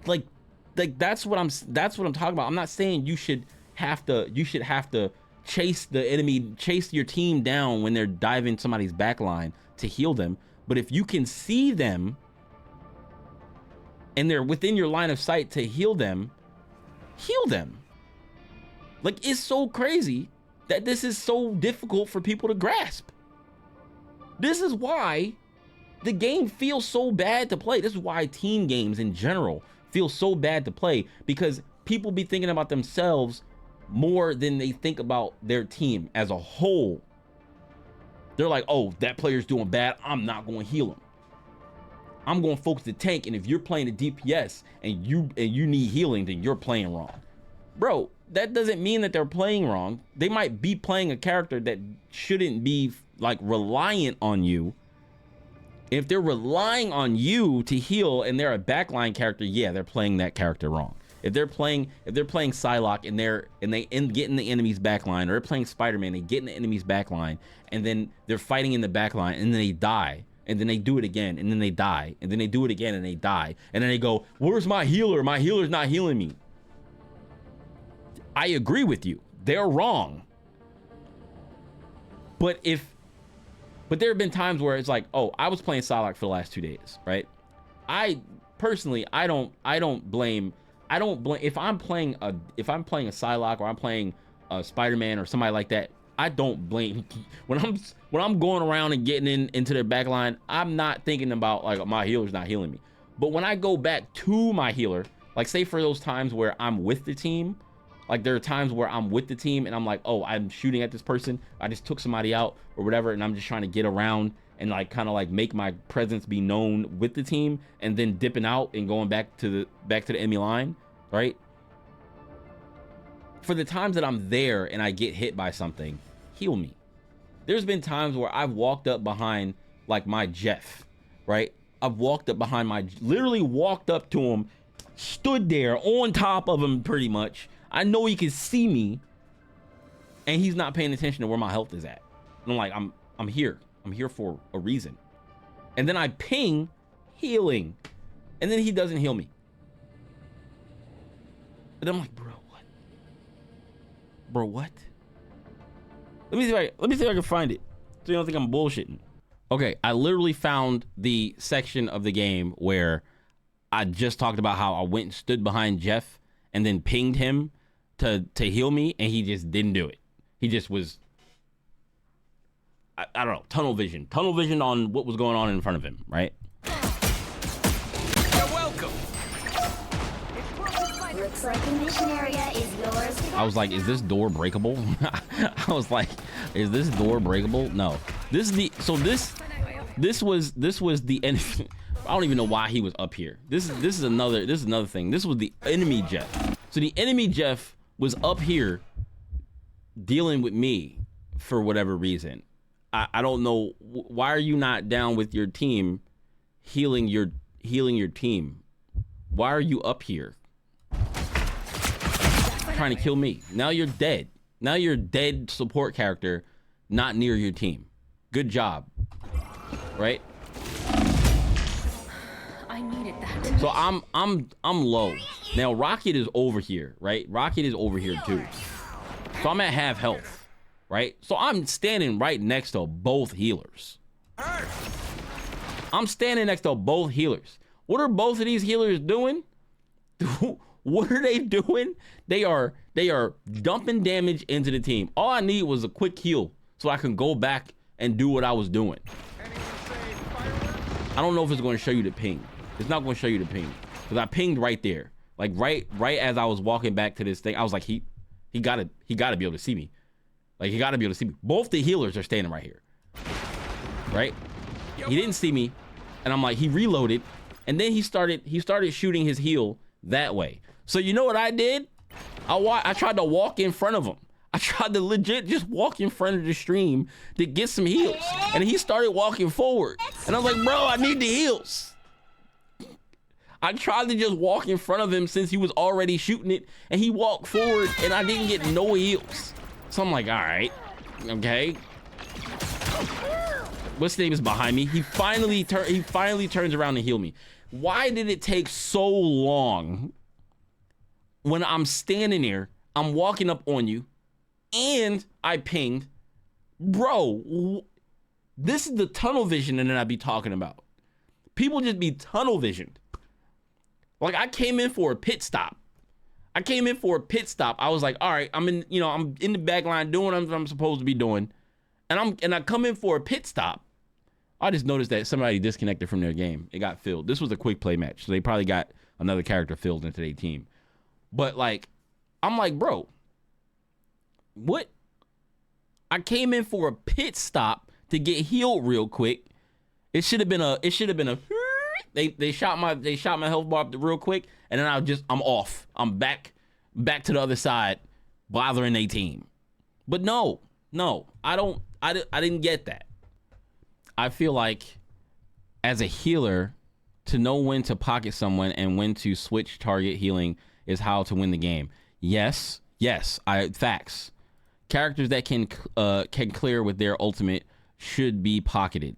Like that's what I'm talking about. I'm not saying you should have to chase your team down when they're diving somebody's backline to heal them. But if you can see them and they're within your line of sight to heal them, heal them. Like, it's so crazy that this is so difficult for people to grasp. This is why the game feels so bad to play. This is why team games in general feel so bad to play, because people be thinking about themselves more than they think about their team as a whole. They're like, oh, that player's doing bad, I'm not going to heal him. I'm going to focus the tank, and if you're playing the DPS and you need healing, then you're playing wrong. Bro, that doesn't mean that they're playing wrong. They might be playing a character that shouldn't be like reliant on you. If they're relying on you to heal and they're a backline character, yeah, they're playing that character wrong. If they're playing Psylocke and they get in the enemy's backline, or they're playing Spider-Man, they get in the enemy's backline, and then they're fighting in the backline, and then they die, and then they do it again, and then they die, and then they do it again, and they die, and then they go, where's my healer? My healer's not healing me. I agree with you. They're wrong. But there have been times where it's like, oh, I was playing Psylocke for the last 2 days, right? I personally, I don't blame if I'm playing a Psylocke, or I'm playing a Spider-Man or somebody like that. I don't blame when I'm going around and getting into their backline. I'm not thinking about like my healer's not healing me. But when I go back to my healer, like say for those times where I'm with the team, like there are times where I'm with the team and I'm like, oh, I'm shooting at this person, I just took somebody out or whatever, and I'm just trying to get around and like kind of like make my presence be known with the team, and then dipping out and going back to the enemy line, right? For the times that I'm there and I get hit by something, heal me. There's been times where I've walked up behind like my Jeff, right? I've walked up behind literally walked up to him, stood there on top of him pretty much. I know he can see me, and he's not paying attention to where my health is at. And I'm like, I'm here. I'm here for a reason. And then I ping healing, and then he doesn't heal me. And I'm like, bro, what? Bro, what? Let me see if I can find it, so you don't think I'm bullshitting. Okay, I literally found the section of the game where I just talked about how I went and stood behind Jeff and then pinged him to heal me, and he just didn't do it. He just was, I don't know, tunnel vision on what was going on in front of him, right? You're welcome. Looks like the mission area is yours. I was like, is this door breakable? I was like, is this door breakable? No. This was the enemy. I don't even know why he was up here. This is another thing. This was the enemy Jeff. So the enemy Jeff was up here dealing with me for whatever reason. I don't know. Why are you not down with your team healing your team? Why are you up here trying to kill me? Now you're dead. Now you're a dead support character, not near your team. Good job. Right? I needed that. So I'm low. Now Rocket is over here, right? Rocket is over here too. So I'm at half health, right? So I'm standing right next to both healers. I'm standing next to both healers. What are both of these healers doing? What are they doing? They are dumping damage into the team. All I need was a quick heal so I can go back and do what I was doing. I don't know if it's going to show you the ping. It's not going to show you the ping, because I pinged right there, like right as I was walking back to this thing. I was like, he gotta be able to see me. Like, he gotta be able to see me. Both the healers are standing right here, right? He didn't see me, and I'm like, he reloaded, and then he started shooting his heal that way. So you know what I did? I tried to walk in front of him. I tried to legit just walk in front of the stream to get some heals, and he started walking forward, and I was like, bro, I need the heals. I tried to just walk in front of him since he was already shooting it, and he walked forward, and I didn't get no heals. So I'm like, all right, okay. What's his name is behind me? He finally turns around and heal me. Why did it take so long? When I'm standing there, I'm walking up on you, and I pinged. Bro, this is the tunnel vision that I be talking about. People just be tunnel visioned. Like, I came in for a pit stop. I was like, all right, I'm in the back line doing what I'm supposed to be doing. And I come in for a pit stop. I just noticed that somebody disconnected from their game. It got filled. This was a quick play match, so they probably got another character filled into their team. But like, I'm like, bro, what? I came in for a pit stop to get healed real quick. It should have been a. They shot my health bar up real quick, and then I'm off. I'm back to the other side, bothering their team. But no, I didn't get that. I feel like as a healer, to know when to pocket someone and when to switch target healing is how to win the game. Yes, facts. Characters that can clear with their ultimate should be pocketed.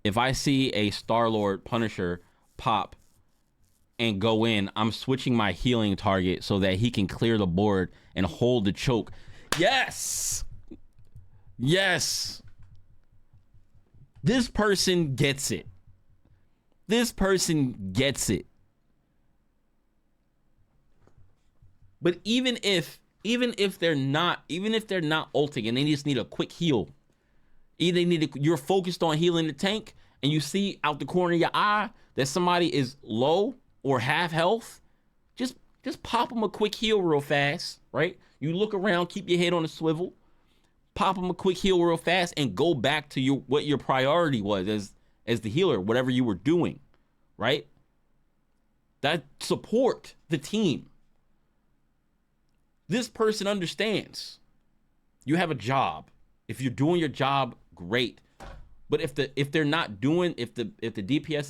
If I see a Star-Lord Punisher pop and go in, I'm switching my healing target so that he can clear the board and hold the choke. Yes. This person gets it. But even if they're not ulting and they just need a quick heal, you're focused on healing the tank and you see out the corner of your eye that somebody is low or half health, just pop them a quick heal real fast, right? You look around, keep your head on a swivel, pop them a quick heal real fast, and go back to what your priority was as the healer, whatever you were doing, right? That support the team. This person understands you have a job. If you're doing your job, great. But if the DPSs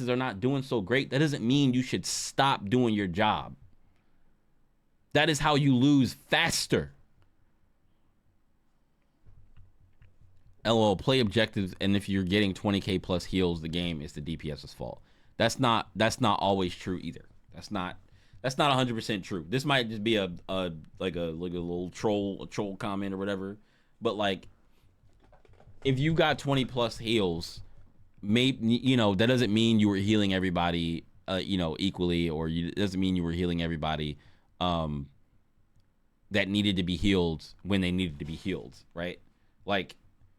are not doing so great, that doesn't mean you should stop doing your job. That is how you lose faster. LOL, play objectives, and if you're getting 20k plus heals, the game is the DPS's fault. That's not always true either. That's not 100% true. This might just be a little troll comment or whatever. But like, if you got 20 plus heals, maybe that doesn't mean you were healing everybody equally, or it doesn't mean you were healing everybody that needed to be healed when they needed to be healed, right? Like,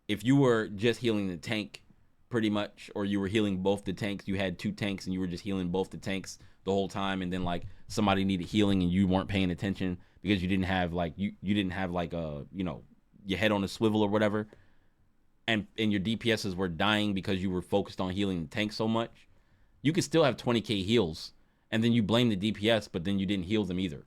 if you were just healing the tank pretty much, or you were healing both the tanks, you had 2 tanks and you were just healing both the tanks the whole time, and then like somebody needed healing and you weren't paying attention because you didn't have like your head on a swivel or whatever, and your DPSs were dying because you were focused on healing the tank so much, you could still have 20k heals, and then you blame the DPS, but then you didn't heal them either.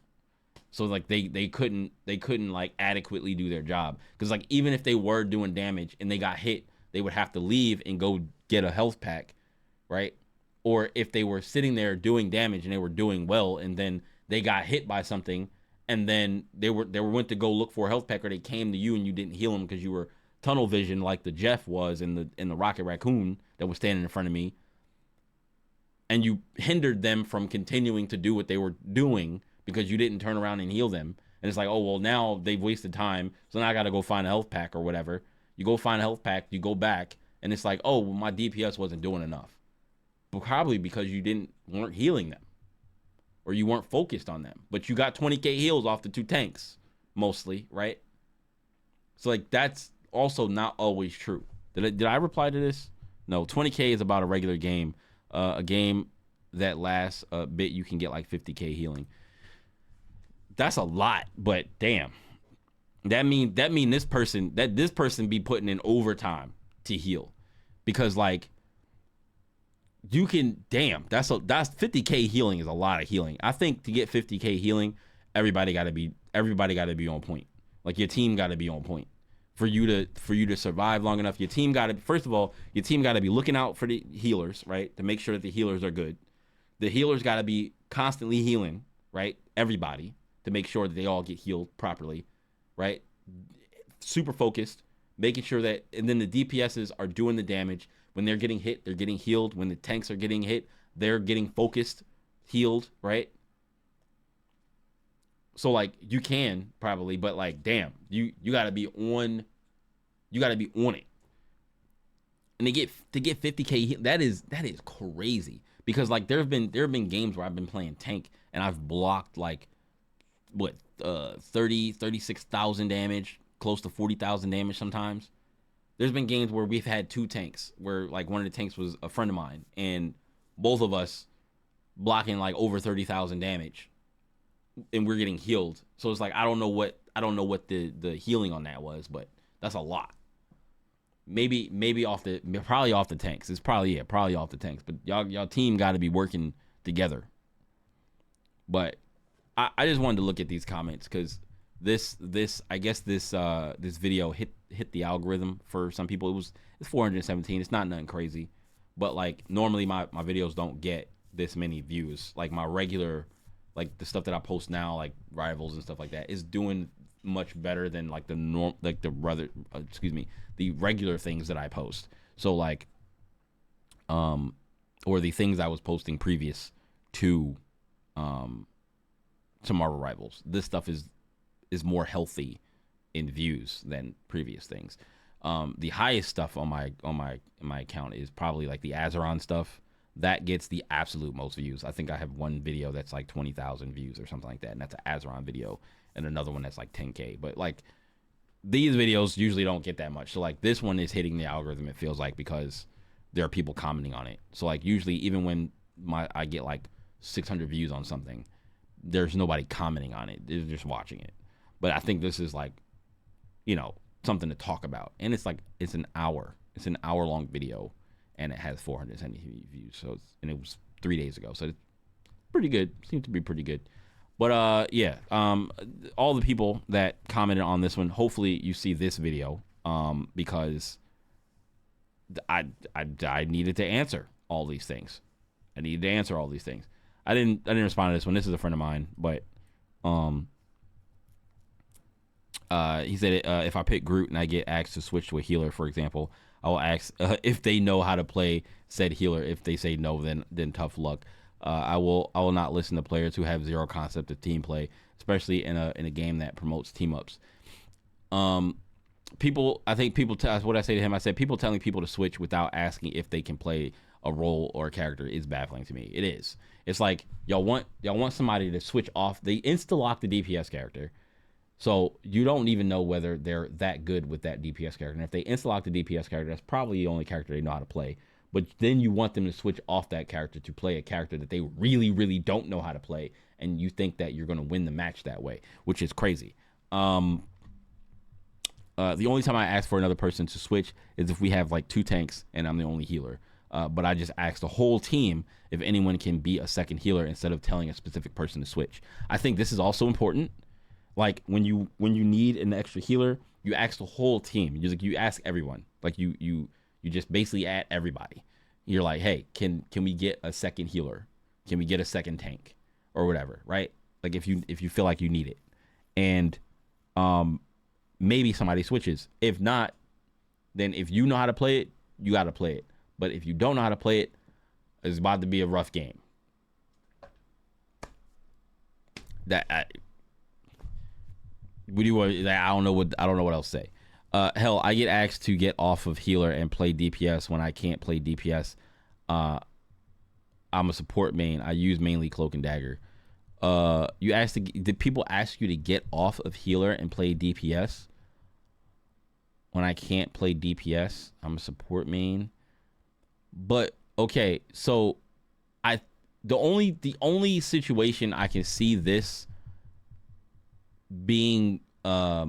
So like they couldn't like adequately do their job, because like even if they were doing damage and they got hit, they would have to leave and go get a health pack, right? Or if they were sitting there doing damage and they were doing well, and then they got hit by something, and then they went to go look for a health pack, or they came to you and you didn't heal them because you were tunnel vision like the Jeff was in the Rocket Raccoon that was standing in front of me, and you hindered them from continuing to do what they were doing because you didn't turn around and heal them. And it's like, oh, well, now they've wasted time, so now I got to go find a health pack or whatever. You go find a health pack, you go back, and it's like, oh, well, my DPS wasn't doing enough. But probably because you weren't healing them, or you weren't focused on them. But you got 20k heals off the 2 tanks, mostly, right? So like, that's also not always true. Did I reply to this? No, 20k is about a regular game. A game that lasts a bit, you can get like 50k healing. That's a lot, but damn. That mean this person be putting in overtime to heal, because like, you can, that's 50k healing is a lot of healing. I think to get 50k healing, everybody got to be on point. Like, your team got to be on point for you to survive long enough. Your team got to, first of all, be looking out for the healers, right? To make sure that the healers are good. The healers got to be constantly healing, right? Everybody, to make sure that they all get healed properly, right? Super focused, making sure that, and then the DPSs are doing the damage. When they're getting hit, they're getting healed. When the tanks are getting hit, they're getting focused, healed, right? So like, you can probably, but like, damn, you gotta be on it. And to get 50k, that is crazy. because like there have been games where I've been playing tank and I've blocked like what 36,000 damage, close to 40,000 damage sometimes. There's been games where we've had 2 tanks where like one of the tanks was a friend of mine and both of us blocking like over 30,000 damage and we're getting healed. So it's like I don't know what the healing on that was, but that's a lot. Maybe probably off the tanks. It's probably off the tanks. But y'all team got to be working together. But I just wanted to look at these comments because this video hit the algorithm for some people. It's 417. It's not nothing crazy, but like normally my videos don't get this many views. Like my regular, like the stuff that I post now, like rivals and stuff like that, is doing much better than like the regular things that I post. So like or the things I was posting previous to Marvel Rivals. This stuff is more healthy in views than previous things. The highest stuff on my account is probably like the Azeron stuff. That gets the absolute most views. I think I have one video that's like 20,000 views or something like that, and that's an Azeron video, and another one that's like 10K. But like these videos usually don't get that much. So like this one is hitting the algorithm, it feels like, because there are people commenting on it. So like usually even when I get like 600 views on something, there's nobody commenting on it. They're just watching it. But I think this is like, something to talk about. And it's an hour. It's an hour-long video, and it has 470 views. So it was 3 days ago. So it's pretty good. Seems to be pretty good. But all the people that commented on this one, hopefully you see this video, because I needed to answer all these things. I didn't respond to this one. This is a friend of mine, but he said if I pick Groot and I get asked to switch to a healer, for example, I will ask if they know how to play said healer. If they say no, then tough luck. I will not listen to players who have zero concept of team play, especially in a game that promotes team ups. What I say to him, I said people telling people to switch without asking if they can play a role or a character is baffling to me. It is. It's like y'all want somebody to switch off. They insta-lock the DPS character, so you don't even know whether they're that good with that DPS character. And if they insta-lock the DPS character, that's probably the only character they know how to play. But then you want them to switch off that character to play a character that they really, really don't know how to play, and you think that you're going to win the match that way, which is crazy. The only time I ask for another person to switch is if we have like 2 tanks and I'm the only healer. But I just ask the whole team if anyone can be a second healer instead of telling a specific person to switch. I think this is also important. Like when you need an extra healer, you ask the whole team. You ask everyone. Like you just basically add everybody. You're like, hey, can we get a second healer? Can we get a second tank or whatever, right? Like if you feel like you need it, and maybe somebody switches. If not, then if you know how to play it, you got to play it. But if you don't know how to play it, it's about to be a rough game. I don't know what else to say. Hell, I get asked to get off of healer and play DPS when I can't play DPS. I'm a support main. I use mainly cloak and dagger. Did people ask you to get off of healer and play DPS when I can't play DPS? I'm a support main. But okay, so the only situation I can see this being a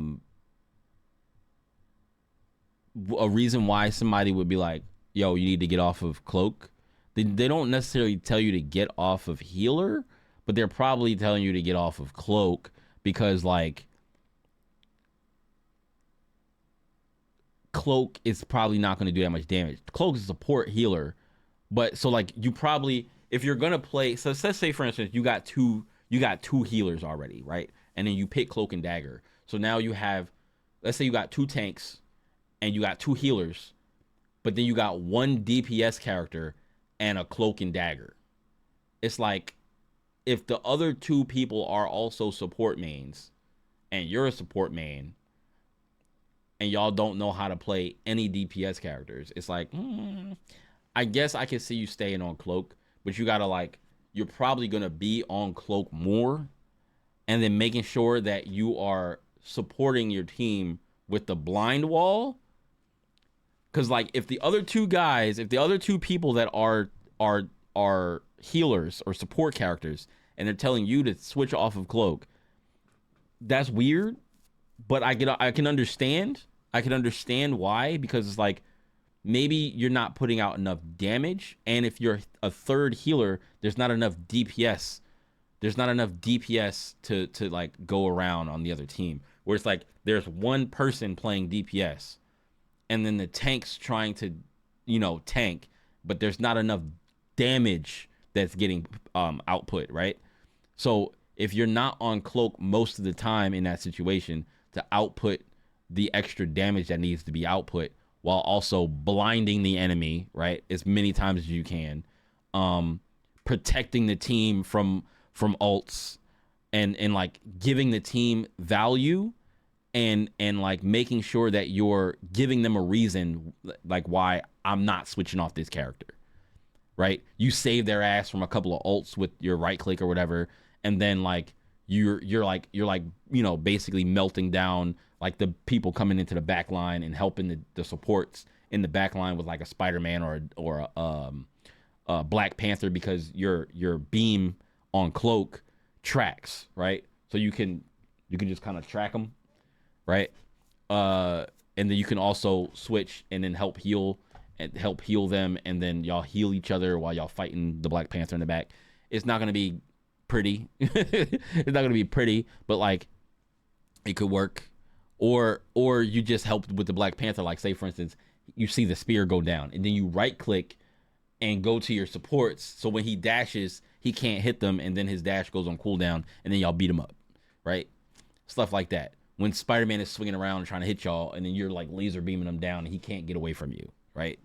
reason why somebody would be like, yo, you need to get off of cloak. They don't necessarily tell you to get off of healer, but they're probably telling you to get off of cloak because like cloak is probably not going to do that much damage. Cloak is a support healer, but so like you probably, if you're gonna play, so let's say for instance you got two healers already, right? And then you pick cloak and dagger. So now you have, let's say you got 2 tanks and you got 2 healers, but then you got 1 DPS character and a cloak and dagger. It's like if the other 2 people are also support mains and you're a support main and y'all don't know how to play any DPS characters, it's like, I guess I can see you staying on cloak but you gotta like, you're probably gonna be on cloak more, and then making sure that you are supporting your team with the blind wall. Because like, if the other two people that are healers or support characters, and they're telling you to switch off of cloak, that's weird. But I can understand. I can understand why, because it's like, maybe you're not putting out enough damage, and if you're a third healer, there's not enough DPS. There's not enough DPS to like go around on the other team. Where it's like, there's one person playing DPS, and then the tank's trying to, tank, but there's not enough damage that's getting output, right? So if you're not on cloak most of the time in that situation to output the extra damage that needs to be output, while also blinding the enemy, right, as many times as you can, protecting the team from ults, and like giving the team value, and like making sure that you're giving them a reason, like, why I'm not switching off this character, right? You save their ass from a couple of ults with your right click or whatever, and then like you're basically melting down like the people coming into the back line and helping the supports in the back line with like a Spider-Man or a Black Panther, because your beam on cloak tracks, right? So you can just kind of track them, right? And then you can also switch and then help heal them, and then y'all heal each other while y'all fighting the Black Panther in the back. It's not gonna be pretty. It's not gonna be pretty, but like, it could work. Or you just help with the Black Panther, like say for instance, you see the spear go down, and then you right click and go to your supports, so when he dashes, he can't hit them, and then his dash goes on cooldown, and then y'all beat him up, right? Stuff like that. When Spider-Man is swinging around and trying to hit y'all, and then you're like laser beaming him down, and he can't get away from you, right?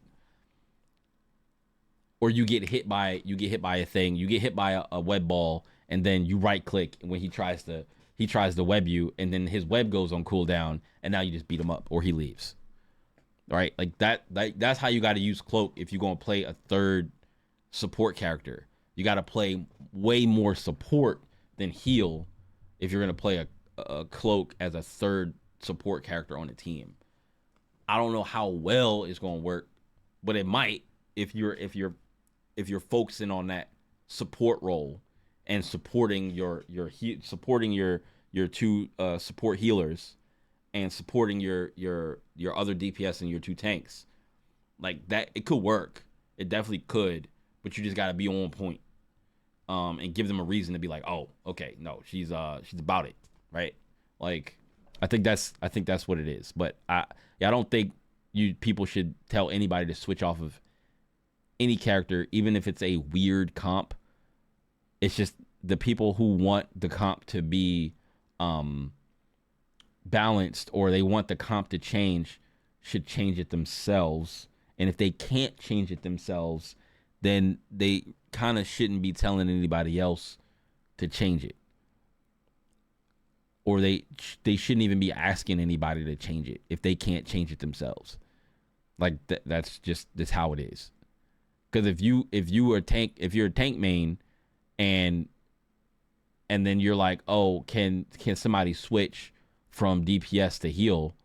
Or you get hit by a thing, you get hit by a web ball, and then you right click, and when he tries to web you, and then his web goes on cooldown, and now you just beat him up, or he leaves. All right, like that's how you got to use cloak if you're gonna play a third support character. You got to play way more support than heal if you're gonna play a cloak as a third support character on a team. I don't know how well it's gonna work, but it might if you're focusing on that support role and supporting your two support healers, and supporting your other DPS and your two tanks. Like that, it could work. It definitely could, but you just gotta be on point, and give them a reason to be like, oh, okay, no, she's about it, right? Like, I think that's what it is. But I don't think people should tell anybody to switch off of any character, even if it's a weird comp. It's just the people who want the comp to be balanced, or they want the comp to change, should change it themselves. And if they can't change it themselves, then they kind of shouldn't be telling anybody else to change it, or they shouldn't even be asking anybody to change it if they can't change it themselves. Like that's how it is. Because if you're a tank main, and then you're like, oh, can somebody switch from DPS to heal,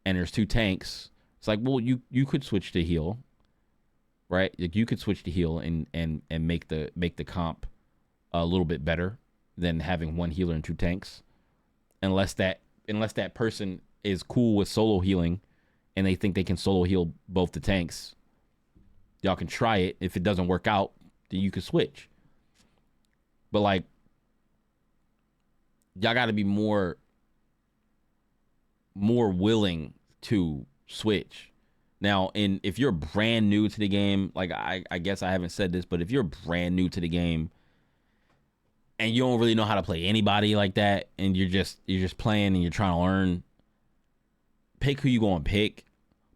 and there's two tanks, it's like, well, you could switch to heal, right? Like, you could switch to heal and make the comp a little bit better than having one healer and two tanks, unless that person is cool with solo healing and they think they can solo heal both the tanks. Y'all can try it. If it doesn't work out, then you can switch. But like, y'all got to be more willing to switch. Now, if you're brand new to the game, like I guess I haven't said this, but if you're brand new to the game and you don't really know how to play anybody like that, and you're just playing and you're trying to learn, pick who you going to pick,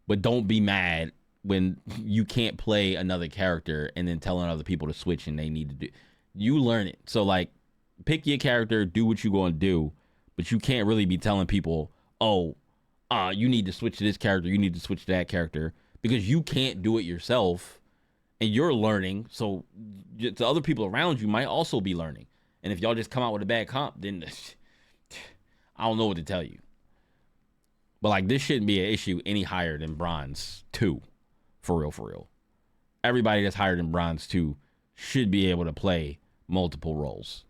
but don't be mad when you can't play another character and then telling other people to switch and they need to do. You learn it. So like, pick your character, do what you're going to do, but you can't really be telling people, oh, you need to switch to this character, you need to switch to that character, because you can't do it yourself, and you're learning, so the other people around you might also be learning. And if y'all just come out with a bad comp, then I don't know what to tell you. But like, this shouldn't be an issue any higher than bronze 2, for real, for real. Everybody that's higher than bronze 2 should be able to play multiple roles.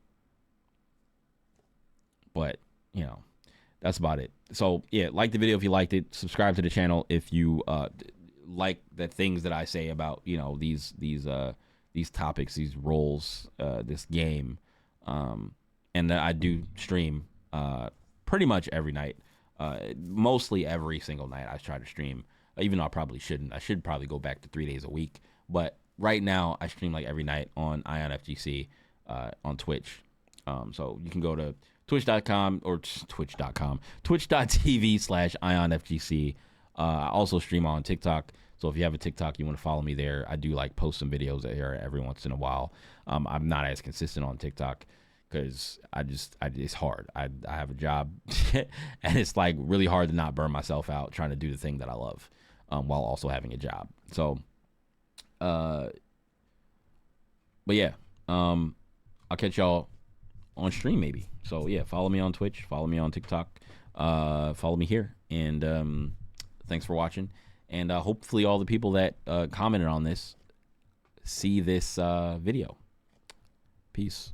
But, you know, that's about it. So, yeah, like the video if you liked it. Subscribe to the channel if you like the things that I say about, you know, these topics, these roles, this game. And I do stream pretty much every night. Mostly every single night I try to stream, even though I probably shouldn't. I should probably go back to 3 days a week. But right now I stream like every night on EyeonFGC on Twitch. So you can go to twitch.com or twitch.tv/EyeonFGC. I also stream on TikTok. So if you have a TikTok, you want to follow me there. I do like post some videos there every once in a while. I'm not as consistent on TikTok because it's hard. I have a job and it's like really hard to not burn myself out trying to do the thing that I love while also having a job. So, but yeah, I'll catch y'all on stream maybe. So yeah, follow me on Twitch, follow me on TikTok, follow me here, and thanks for watching. And hopefully all the people that commented on this see this video. Peace.